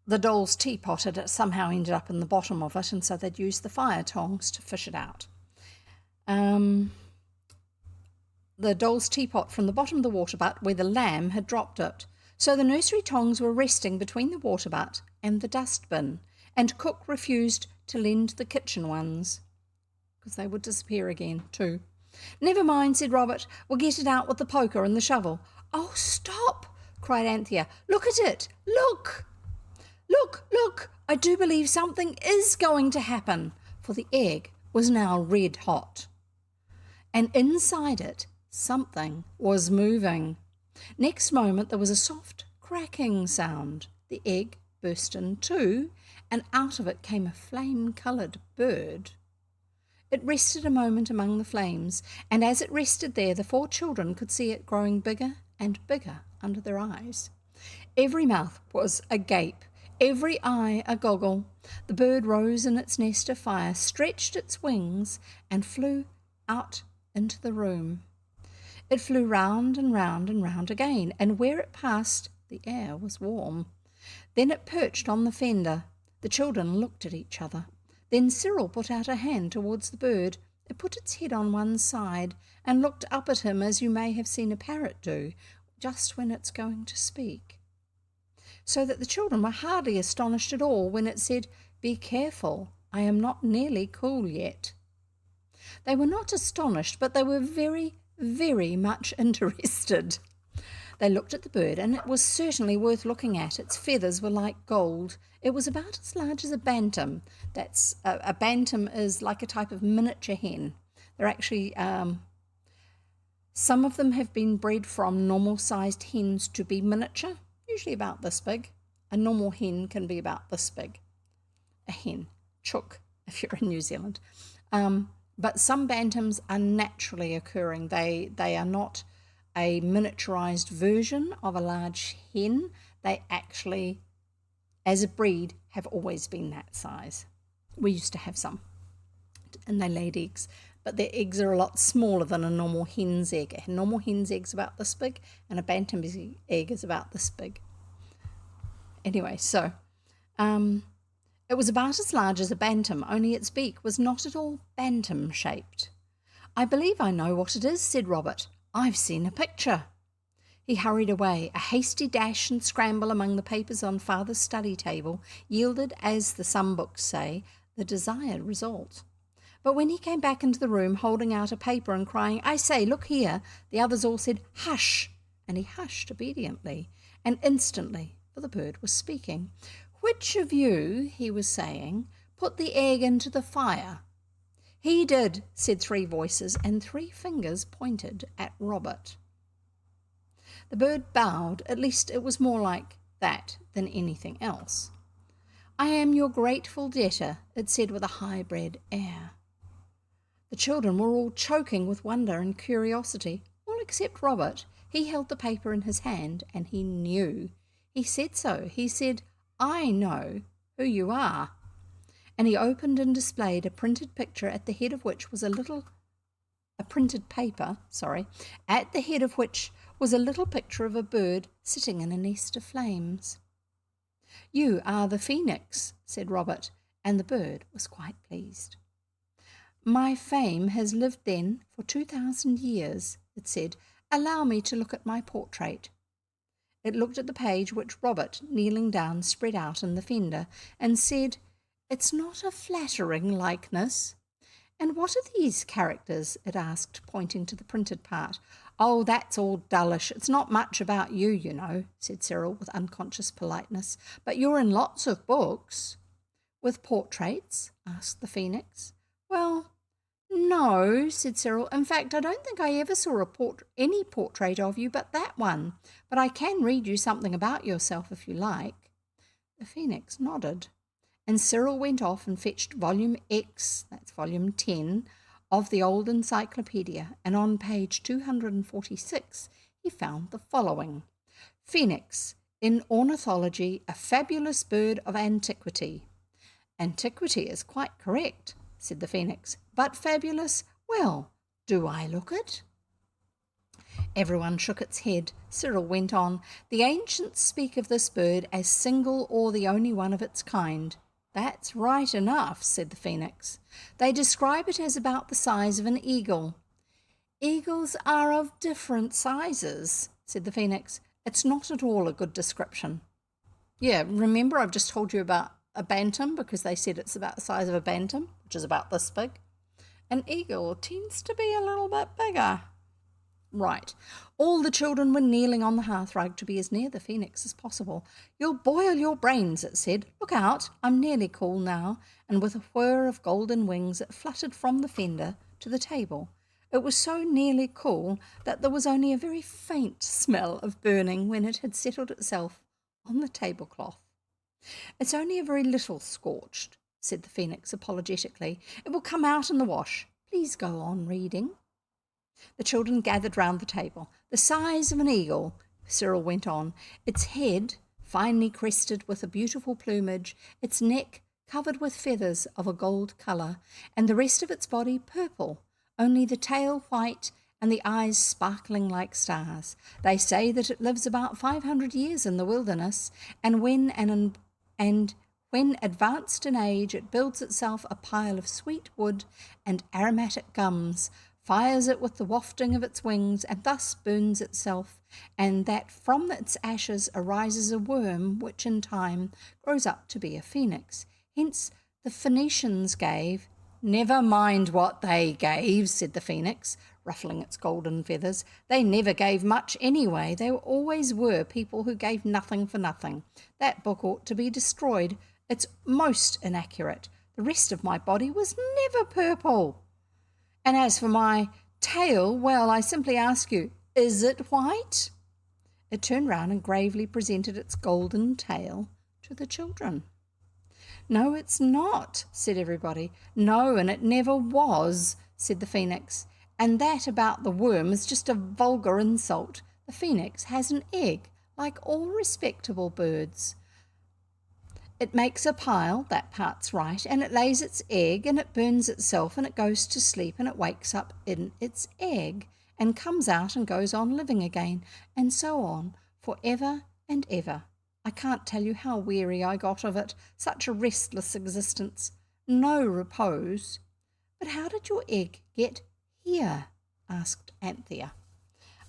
the doll's teapot had somehow ended up in the bottom of it, and so they'd used the fire tongs to fish it out. The doll's teapot from the bottom of the water butt where the lamb had dropped it. So the nursery tongs were resting between the water butt and the dustbin, and cook refused to lend the kitchen ones, because they would disappear again too. Never mind, said Robert, we'll get it out with the poker and the shovel. Oh, stop, cried Anthea. Look at it, look! Look, look, I do believe something is going to happen, for the egg was now red hot. And inside it, something was moving. Next moment there was a soft cracking sound. The egg burst in two, and out of it came a flame-coloured bird. It rested a moment among the flames, and as it rested there, the four children could see it growing bigger and bigger under their eyes. Every mouth was agape, every eye agoggle. The bird rose in its nest of fire, stretched its wings, and flew out into the room. It flew round and round and round again, and where it passed, the air was warm. Then it perched on the fender. The children looked at each other. Then Cyril put out a hand towards the bird. It put its head on one side and looked up at him as you may have seen a parrot do, just when it's going to speak. So that the children were hardly astonished at all when it said, "Be careful, I am not nearly cool yet." They were not astonished, but they were very, very much interested. They looked at the bird, and it was certainly worth looking at. Its feathers were like gold. It was about as large as a bantam. That's a bantam is like a type of miniature hen. They're actually Some of them have been bred from normal-sized hens to be miniature, usually about this big. A normal hen can be about this big. A hen, chook, if you're in New Zealand. But some bantams are naturally occurring. They are not a miniaturized version of a large hen. They actually, as a breed, have always been that size. We used to have some, and they laid eggs, but their eggs are a lot smaller than a normal hen's egg. A normal hen's egg's about this big, and a bantam's egg is about this big. Anyway, so it was about as large as a bantam, only its beak was not at all bantam-shaped. "I believe I know what it is," said Robert. "I've seen a picture." He hurried away. A hasty dash and scramble among the papers on Father's study table yielded, as the sum books say, the desired result. But when he came back into the room holding out a paper and crying, "I say, look here," the others all said, "Hush!" And he hushed obediently, and instantly, for the bird was speaking. "Which of you," he was saying, "put the egg into the fire?" "He did," said 3 voices, and 3 fingers pointed at Robert. The bird bowed. At least it was more like that than anything else. "I am your grateful debtor," it said with a high-bred air. The children were all choking with wonder and curiosity, all except Robert. He held the paper in his hand, and he knew. He said so. He said, "I know who you are." And he opened and displayed a printed picture at the head of which was a printed paper, at the head of which was a little picture of a bird sitting in a nest of flames. "You are the phœnix," said Robert, and the bird was quite pleased. "My fame has lived then for 2,000 years, it said. "Allow me to look at my portrait." It looked at the page which Robert, kneeling down, spread out in the fender, and said, "It's not a flattering likeness." "And what are these characters?" it asked, pointing to the printed part. "Oh, that's all dullish. It's not much about you, you know," said Cyril with unconscious politeness. "But you're in lots of books." "With portraits?" asked the phœnix. "Well, no," said Cyril. "In fact, I don't think I ever saw any portrait of you but that one. But I can read you something about yourself if you like." The phœnix nodded, and Cyril went off and fetched volume X, that's volume 10, of the old encyclopedia, and on page 246 he found the following: "Phœnix, in ornithology, a fabulous bird of antiquity." "Antiquity is quite correct," said the phœnix. "But fabulous? Well, do I look it?" Everyone shook its head. Cyril went on, "The ancients speak of this bird as single or the only one of its kind." "That's right enough," said the phœnix. "They describe it as about the size of an eagle." "Eagles are of different sizes," said the phœnix. "It's not at all a good description." "Yeah, remember I've just told you about a bantam because they said it's about the size of a bantam, which is about this big. An eagle tends to be a little bit bigger." Right. All the children were kneeling on the hearthrug to be as near the phœnix as possible. "You'll boil your brains," it said. "Look out, I'm nearly cool now." And with a whir of golden wings it fluttered from the fender to the table. It was so nearly cool that there was only a very faint smell of burning when it had settled itself on the tablecloth. "It's only a very little scorched," said the phœnix apologetically. "It will come out in the wash. Please go on reading." The children gathered round the table. "The size of an eagle," Cyril went on, "its head finely crested with a beautiful plumage, its neck covered with feathers of a gold colour, and the rest of its body purple, only the tail white and the eyes sparkling like stars. They say that it lives about 500 years in the wilderness, and when advanced in age it builds itself a pile of sweet wood and aromatic gums, fires it with the wafting of its wings, and thus burns itself, and that from its ashes arises a worm which in time grows up to be a phœnix. Hence the Phoenicians gave—" "Never mind what they gave," said the phœnix, ruffling its golden feathers. "They never gave much anyway. They always were people who gave nothing for nothing. That book ought to be destroyed. It's most inaccurate. The rest of my body was never purple. And as for my Tail, well, I simply ask you, is it white? It turned round and gravely presented its golden tail to the children. No, it's not, said everybody. No, and it never was, said the phœnix. And that about the worm is just a vulgar insult. The phœnix has an egg, like all respectable birds. It makes a pile, that part's right, and it lays its egg, and it burns itself, and it goes to sleep, and it wakes up in its egg, and comes out and goes on living again, and so on, for ever and ever. I can't tell you how weary I got of it, such a restless existence, no repose. But how did your egg get here? Asked Anthea.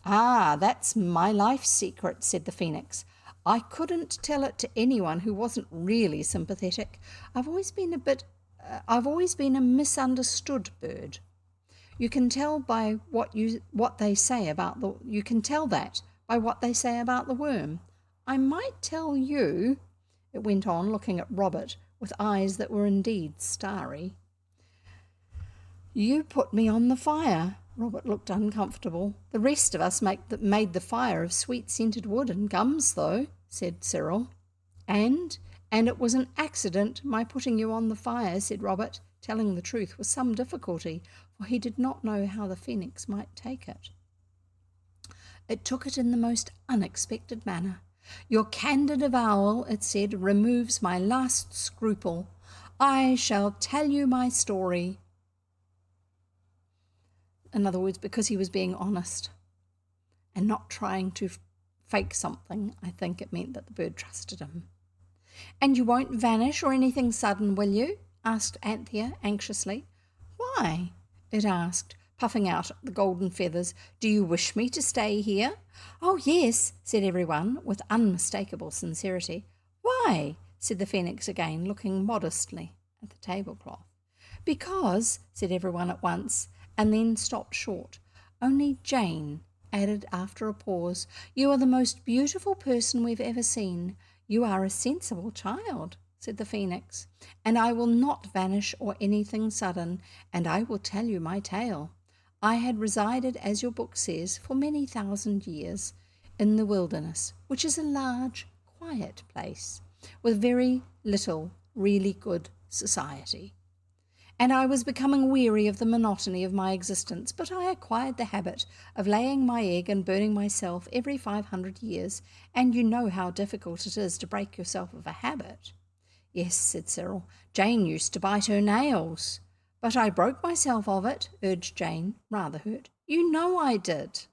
Ah, that's my life secret, said the phœnix. I couldn't tell it to anyone who wasn't really sympathetic. I've always been a misunderstood bird. You can tell by what they say about the worm. I might tell you, it went on, looking at Robert with eyes that were indeed starry. You put me on the fire. Robert looked uncomfortable. The rest of us made the fire of sweet-scented wood and gums, though, said Cyril. And it was an accident, my putting you on the fire, said Robert, telling the truth with some difficulty, for he did not know how the phœnix might take it. It took it in the most unexpected manner. Your candid avowal, it said, removes my last scruple. I shall tell you my story. In other words, because he was being honest and not trying to fake something, I think it meant that the bird trusted him. And you won't vanish or anything sudden, will you? Asked Anthea anxiously. Why? It asked, puffing out the golden feathers. Do you wish me to stay here? Oh, yes, said everyone with unmistakable sincerity. Why? Said the phœnix again, looking modestly at the tablecloth. Because, said everyone at once, and then stopped short. Only Jane added after a pause, you are the most beautiful person we've ever seen. You are a sensible child, said the phœnix, and I will not vanish or anything sudden, and I will tell you my tale. I had resided, as your book says, for many thousand years in the wilderness, which is a large, quiet place, with very little really good society. And I was becoming weary of the monotony of my existence, but I acquired the habit of laying my egg and burning myself every 500 years, and you know how difficult it is to break yourself of a habit. Yes, said Cyril, Jane used to bite her nails. But I broke myself of it, urged Jane, rather hurt. You know I did.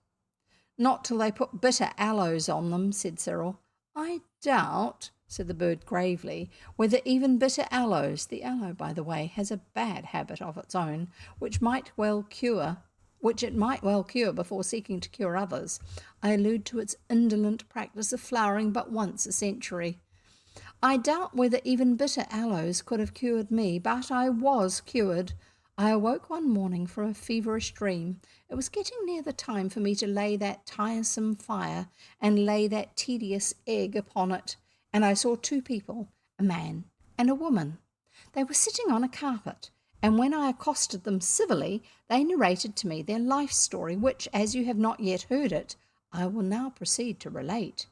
Not till they put bitter aloes on them, said Cyril. I doubt, said the bird gravely, whether even bitter aloes, the aloe, by the way, has a bad habit of its own, which it might well cure before seeking to cure others. I allude to its indolent practice of flowering but once a century. I doubt whether even bitter aloes could have cured me, but I was cured. I awoke one morning from a feverish dream. It was getting near the time for me to lay that tiresome fire and lay that tedious egg upon it, and I saw two people, a man and a woman. They were sitting on a carpet, and when I accosted them civilly, they narrated to me their life story, which, as you have not yet heard it, I will now proceed to relate.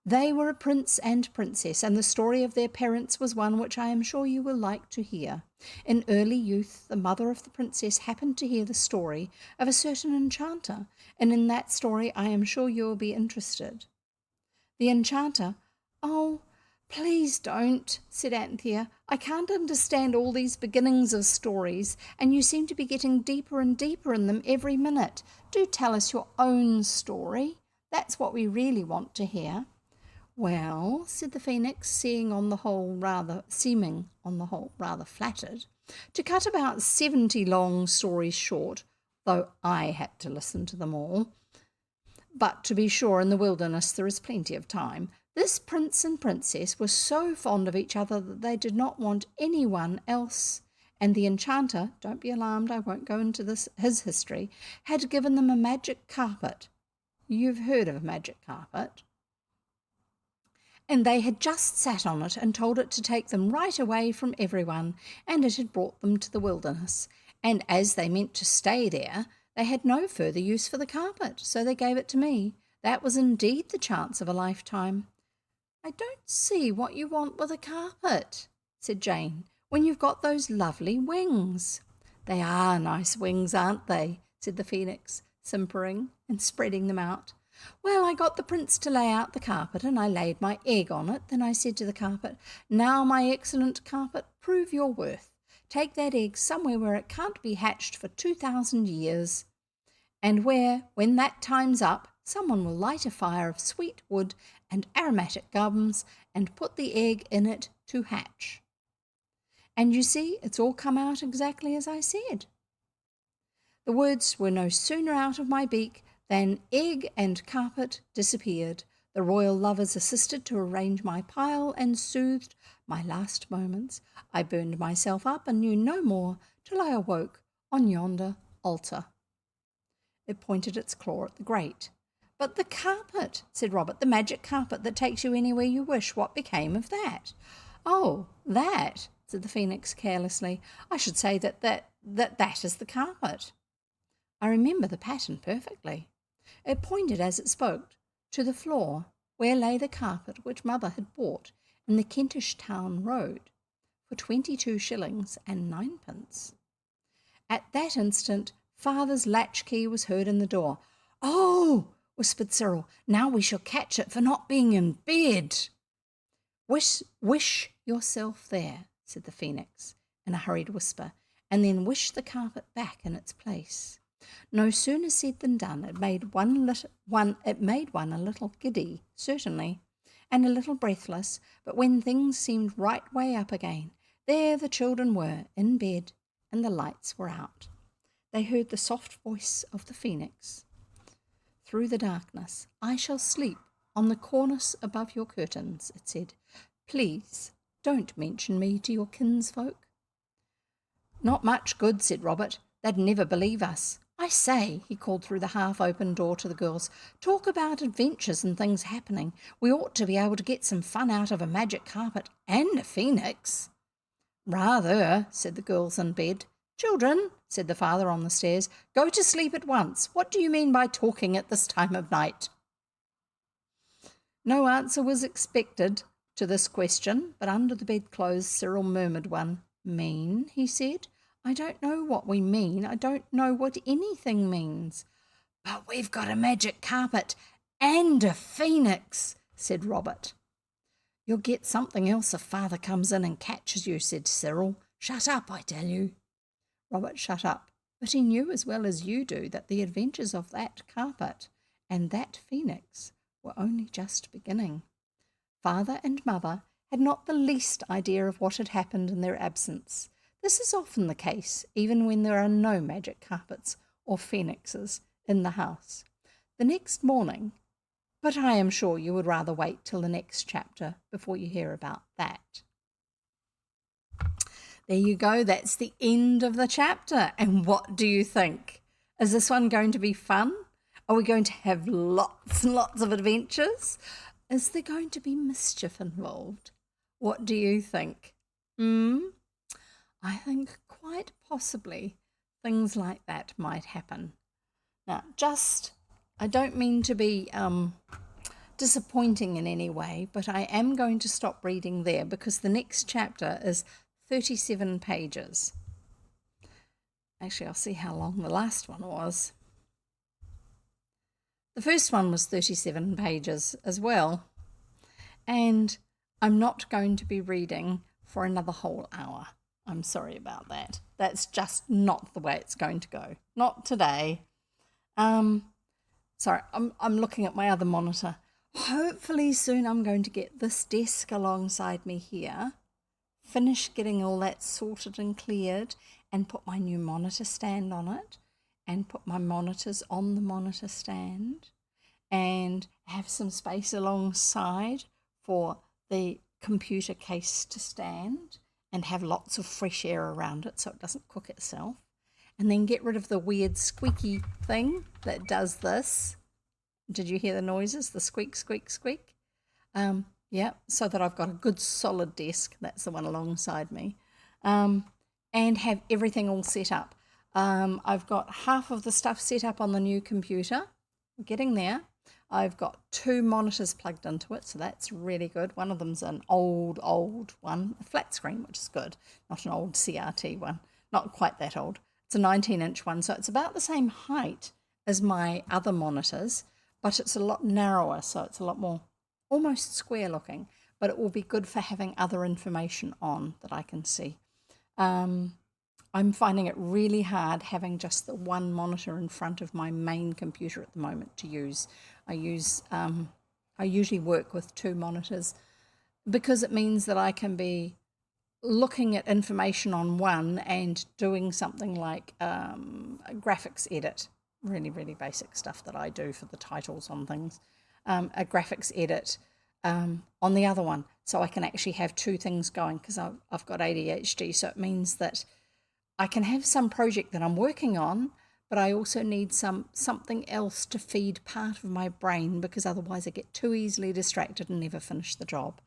They were a prince and princess, and the story of their parents was one which I am sure you will like to hear. In early youth, the mother of the princess happened to hear the story of a certain enchanter, and in that story I am sure you will be interested. The enchanter, oh, please don't, said Anthea. I can't understand all these beginnings of stories, and you seem to be getting deeper and deeper in them every minute. Do tell us your own story. That's what we really want to hear. Well, said the phœnix, seeming on the whole rather flattered, to cut about 70 long stories short, though I had to listen to them all. But to be sure, in the wilderness there is plenty of time. This prince and princess were so fond of each other that they did not want anyone else, and the enchanter, don't be alarmed, I won't go into his history, had given them a magic carpet. You've heard of a magic carpet. And they had just sat on it and told it to take them right away from everyone, and it had brought them to the wilderness. And as they meant to stay there, They had no further use for the carpet, so they gave it to me. That was indeed the chance of a lifetime. I don't see what you want with a carpet, said Jane, when you've got those lovely wings. They are nice wings, aren't they? Said the phoenix, simpering and spreading them out. Well, I got the prince to lay out the carpet, and I laid my egg on it. Then I said to the carpet, now, my excellent carpet, prove your worth. Take that egg somewhere where it can't be hatched for 2,000 years, and where, when that time's up, someone will light a fire of sweet wood and aromatic gums and put the egg in it to hatch. And you see, it's all come out exactly as I said. The words were no sooner out of my beak than egg and carpet disappeared. The royal lovers assisted to arrange my pile and soothed my last moments. I burned myself up and knew no more till I awoke on yonder altar. It pointed its claw at the grate. But the carpet, said Robert, the magic carpet that takes you anywhere you wish, what became of that? Oh, that, said the phoenix carelessly. I should say that is the carpet. I remember the pattern perfectly. It pointed as it spoke to the floor where lay the carpet which Mother had bought in the Kentish Town Road for 22 shillings and 9pence. At that instant, Father's latchkey was heard in the door. Oh, whispered Cyril, now we shall catch it for not being in bed. Wish yourself there, said the phoenix in a hurried whisper, and then wish the carpet back in its place. No sooner said than done. It made one a little giddy, certainly, and a little breathless, but when things seemed right way up again, there the children were, in bed, and the lights were out. They heard the soft voice of the phoenix through the darkness. I shall sleep on the cornice above your curtains, it said. Please don't mention me to your kinsfolk. Not much good, said Robert. They'd never believe us. I say, he called through the half-open door to the girls, talk about adventures and things happening. We ought to be able to get some fun out of a magic carpet and a phoenix. Rather, said the girls in bed. Children, said the father on the stairs, go to sleep at once. What do you mean by talking at this time of night? No answer was expected to this question, but under the bedclothes Cyril murmured one. Mean, he said. I don't know what we mean. I don't know what anything means. But we've got a magic carpet and a phoenix, said Robert. You'll get something else if Father comes in and catches you, said Cyril. Shut up, I tell you. Robert shut up, but he knew as well as you do that the adventures of that carpet and that phoenix were only just beginning. Father and Mother had not the least idea of what had happened in their absence. This is often the case, even when there are no magic carpets or phoenixes in the house. The next morning, but I am sure you would rather wait till the next chapter before you hear about that. There you go, that's the end of the chapter. And what do you think? Is this one going to be fun? Are we going to have lots and lots of adventures? Is there going to be mischief involved? What do you think? I think quite possibly things like that might happen. Now, I don't mean to be disappointing in any way, but I am going to stop reading there because the next chapter is 37 pages. Actually, I'll see how long the last one was. The first one was 37 pages as well, and I'm not going to be reading for another whole hour. I'm sorry about that. That's just not the way it's going to go. Not today. Sorry, I'm looking at my other monitor. Hopefully soon I'm going to get this desk alongside me here, finish getting all that sorted and cleared, and put my new monitor stand on it, and put my monitors on the monitor stand, and have some space alongside for the computer case to stand, and have lots of fresh air around it so it doesn't cook itself, and then get rid of the weird squeaky thing that does this. Did you hear the noises? The squeak, squeak, squeak? Yeah, so that I've got a good solid desk, that's the one alongside me, and have everything all set up. I've got half of the stuff set up on the new computer. I'm getting there. I've got 2 monitors plugged into it, so that's really good. One of them's an old one, a flat screen, which is good, not an old CRT one, not quite that old. It's a 19-inch one, so it's about the same height as my other monitors, but it's a lot narrower, so it's a lot more almost square looking, but it will be good for having other information on that I can see. I'm finding it really hard having just the one monitor in front of my main computer at the moment to use. I usually work with 2 monitors because it means that I can be looking at information on one and doing something like a graphics edit, really, really basic stuff that I do for the titles on things, a graphics edit on the other one. So I can actually have 2 things going because I've got ADHD. So it means that I can have some project that I'm working on, but I also need something else to feed part of my brain because otherwise I get too easily distracted and never finish the job.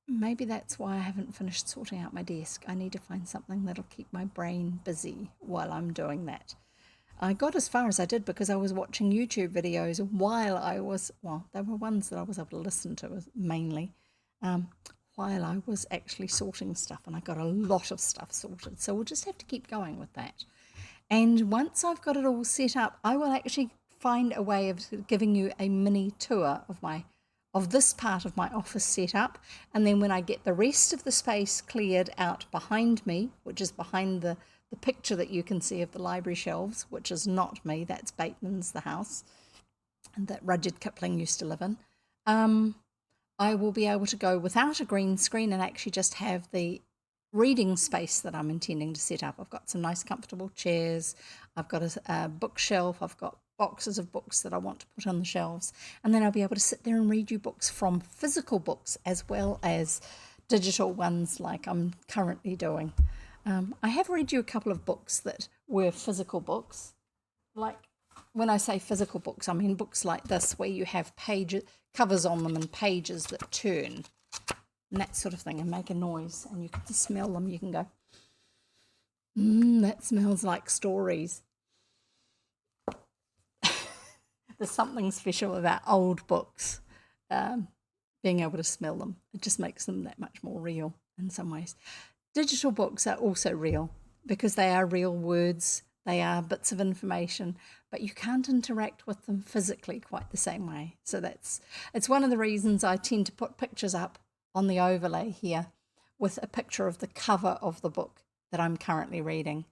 Maybe that's why I haven't finished sorting out my desk. I need to find something that'll keep my brain busy while I'm doing that. I got as far as I did because I was watching YouTube videos while I was, well, they were ones that I was able to listen to mainly, while I was actually sorting stuff, and I got a lot of stuff sorted. So we'll just have to keep going with that. And once I've got it all set up, I will actually find a way of giving you a mini tour of this part of my office set up. And then when I get the rest of the space cleared out behind me, which is behind the picture that you can see of the library shelves, which is not me, that's Bateman's, the house, and that Rudyard Kipling used to live in, I will be able to go without a green screen and actually just have the reading space that I'm intending to set up. I've got some nice comfortable chairs, I've got a bookshelf, I've got boxes of books that I want to put on the shelves, and then I'll be able to sit there and read you books from physical books as well as digital ones like I'm currently doing. I have read you a couple of books that were physical books. Like, when I say physical books, I mean books like this where you have pages, covers on them and pages that turn and that sort of thing and make a noise, and you can smell them. You can go, that smells like stories. There's something special about old books, being able to smell them. It just makes them that much more real in some ways. Digital books are also real because they are real words, they are bits of information, but you can't interact with them physically quite the same way. So it's one of the reasons I tend to put pictures up on the overlay here with a picture of the cover of the book that I'm currently reading.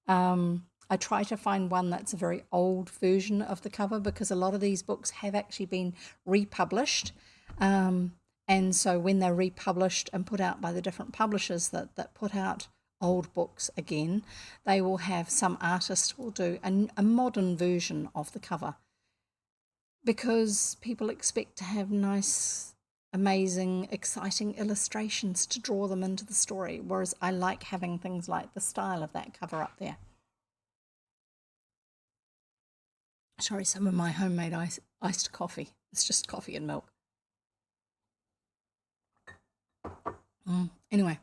I try to find one that's a very old version of the cover because a lot of these books have actually been republished. And so when they're republished and put out by the different publishers that put out old books again, they will have some artist will do a modern version of the cover because people expect to have nice, amazing, exciting illustrations to draw them into the story, whereas I like having things like the style of that cover up there. Sorry, some of my homemade iced coffee. It's just coffee and milk. Anyway,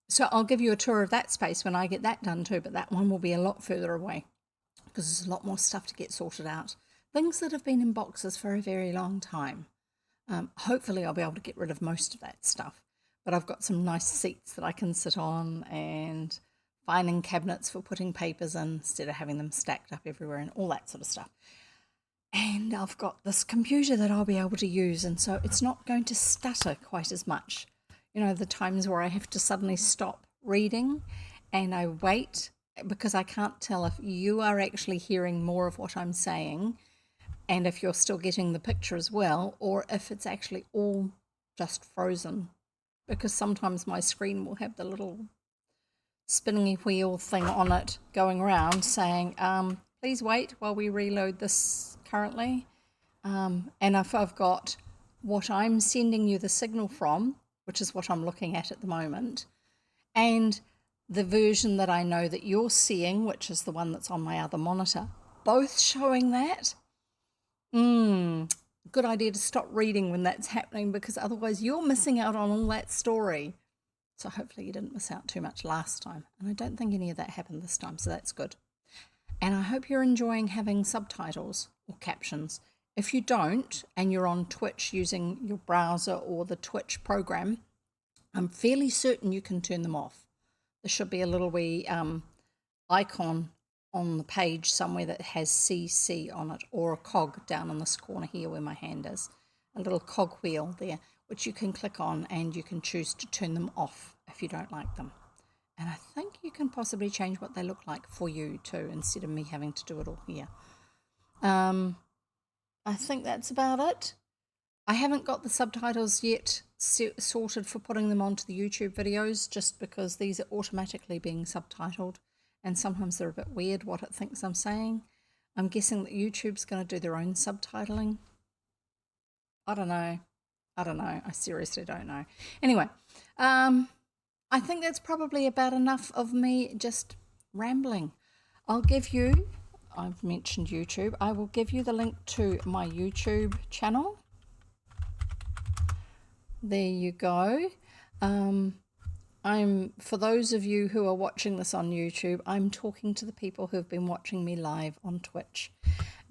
so I'll give you a tour of that space when I get that done too, but that one will be a lot further away because there's a lot more stuff to get sorted out. Things that have been in boxes for a very long time. Hopefully I'll be able to get rid of most of that stuff, but I've got some nice seats that I can sit on and filing cabinets for putting papers in instead of having them stacked up everywhere and all that sort of stuff. And I've got this computer that I'll be able to use, and so it's not going to stutter quite as much. You know, the times where I have to suddenly stop reading and I wait because I can't tell if you are actually hearing more of what I'm saying and if you're still getting the picture as well, or if it's actually all just frozen. Because sometimes my screen will have the little spinning wheel thing on it going around saying, please wait while we reload this currently. And if I've got what I'm sending you the signal from, which is what I'm looking at the moment, and the version that I know that you're seeing, which is the one that's on my other monitor, both showing that, good idea to stop reading when that's happening because otherwise you're missing out on all that story. So hopefully you didn't miss out too much last time. And I don't think any of that happened this time, so that's good. And I hope you're enjoying having subtitles or captions. If you don't, and you're on Twitch using your browser or the Twitch program, I'm fairly certain you can turn them off. There should be a little wee icon on the page somewhere that has CC on it, or a cog down in this corner here where my hand is. A little cog wheel there, which you can click on, and you can choose to turn them off if you don't like them. And I think you can possibly change what they look like for you too, instead of me having to do it all here. I think that's about it. I haven't got the subtitles yet sorted for putting them onto the YouTube videos, just because these are automatically being subtitled, and sometimes they're a bit weird what it thinks I'm saying. I'm guessing that YouTube's going to do their own subtitling. I don't know. I seriously don't know. Anyway, I think that's probably about enough of me just rambling. I've mentioned YouTube. I will give you the link to my YouTube channel. There you go. For those of you who are watching this on YouTube, I'm talking to the people who have been watching me live on Twitch,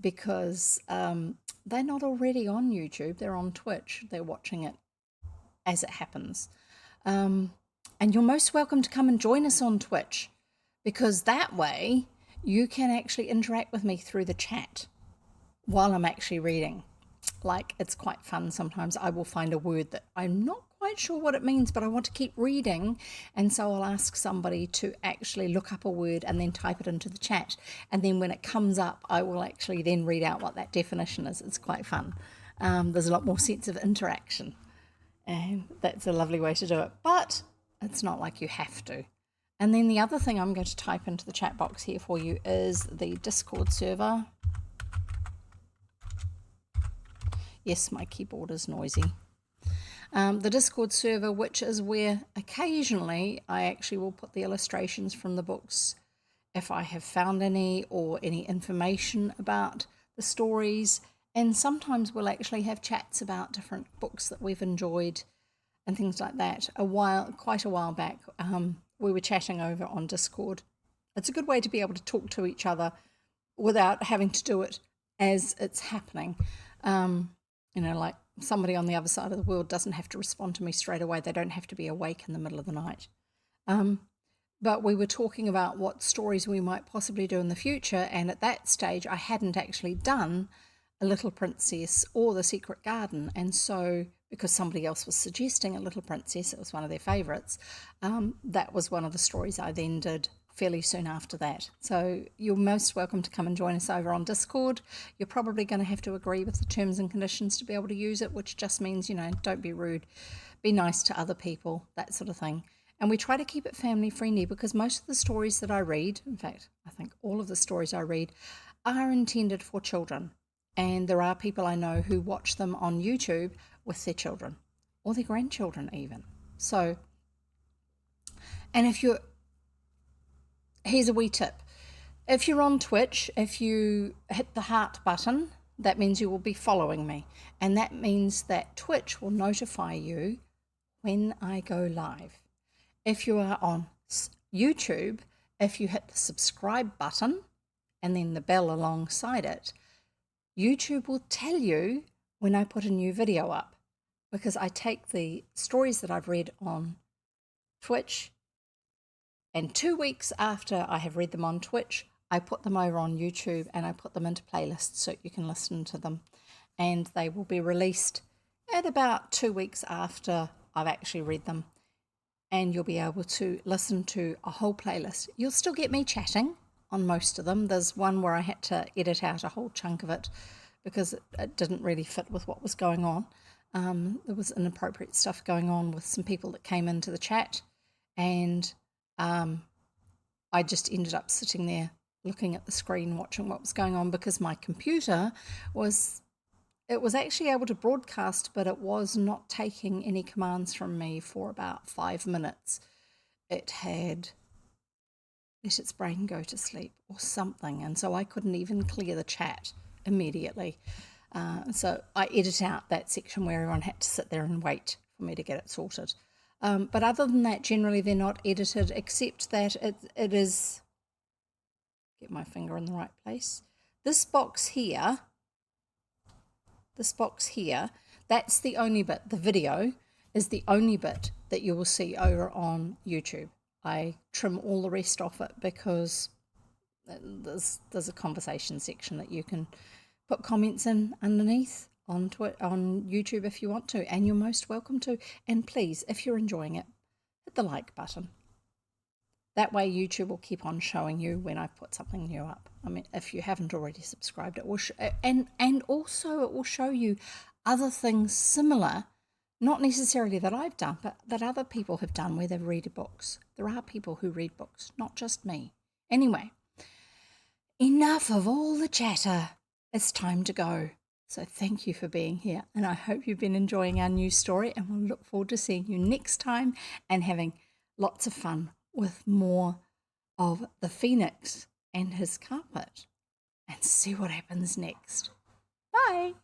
because they're not already on YouTube, they're on Twitch. They're watching it as it happens. And you're most welcome to come and join us on Twitch, because that way you can actually interact with me through the chat while I'm actually reading. Like, it's quite fun. Sometimes I will find a word that I'm not quite sure what it means, but I want to keep reading, and so I'll ask somebody to actually look up a word and then type it into the chat, and then when it comes up I will actually then read out what that definition is. It's quite fun. There's a lot more sense of interaction, and that's a lovely way to do it, but it's not like you have to. And then the other thing I'm going to type into the chat box here for you is the Discord server. Yes, my keyboard is noisy. The Discord server, which is where occasionally I actually will put the illustrations from the books if I have found any, or any information about the stories, and sometimes we'll actually have chats about different books that we've enjoyed and things like that. Quite a while back, we were chatting over on Discord. It's a good way to be able to talk to each other without having to do it as it's happening. Like somebody on the other side of the world doesn't have to respond to me straight away. They don't have to be awake in the middle of the night. But we were talking about what stories we might possibly do in the future, and at that stage I hadn't actually done A Little Princess or The Secret Garden, and so because somebody else was suggesting A Little Princess, it was one of their favourites, that was one of the stories I then did fairly soon after that. So you're most welcome to come and join us over on Discord. You're probably going to have to agree with the terms and conditions to be able to use it, which just means, don't be rude, be nice to other people, that sort of thing. And we try to keep it family friendly, because most of the stories that I read, in fact, I think all of the stories I read, are intended for children. And there are people I know who watch them on YouTube with their children or their grandchildren even. So, and here's a wee tip. If you're on Twitch, if you hit the heart button, that means you will be following me. And that means that Twitch will notify you when I go live. If you are on YouTube, if you hit the subscribe button and then the bell alongside it, YouTube will tell you when I put a new video up, because I take the stories that I've read on Twitch, and 2 weeks after I have read them on Twitch, I put them over on YouTube and I put them into playlists so you can listen to them. And they will be released at about 2 weeks after I've actually read them. And you'll be able to listen to a whole playlist. You'll still get me chatting on most of them. There's one where I had to edit out a whole chunk of it because it didn't really fit with what was going on. There was inappropriate stuff going on with some people that came into the chat, and I just ended up sitting there looking at the screen watching what was going on, because my computer was actually able to broadcast, but it was not taking any commands from me for about 5 minutes. It had let its brain go to sleep or something, and so I couldn't even clear the chat immediately. So I edit out that section where everyone had to sit there and wait for me to get it sorted. But other than that, generally they're not edited, except that it is, get my finger in the right place, this box here, that's the only bit, the video is the only bit that you will see over on YouTube. I trim all the rest off it because there's a conversation section that you can put comments in underneath on YouTube if you want to, and you're most welcome to. And please, if you're enjoying it, hit the like button. That way YouTube will keep on showing you when I put something new up. I mean, if you haven't already subscribed, it will and also it will show you other things similar, not necessarily that I've done, but that other people have done where they've read books. There are people who read books, not just me. Anyway, enough of all the chatter. It's time to go. So thank you for being here, and I hope you've been enjoying our new story, and we'll look forward to seeing you next time and having lots of fun with more of the phœnix and his carpet, and see what happens next. Bye.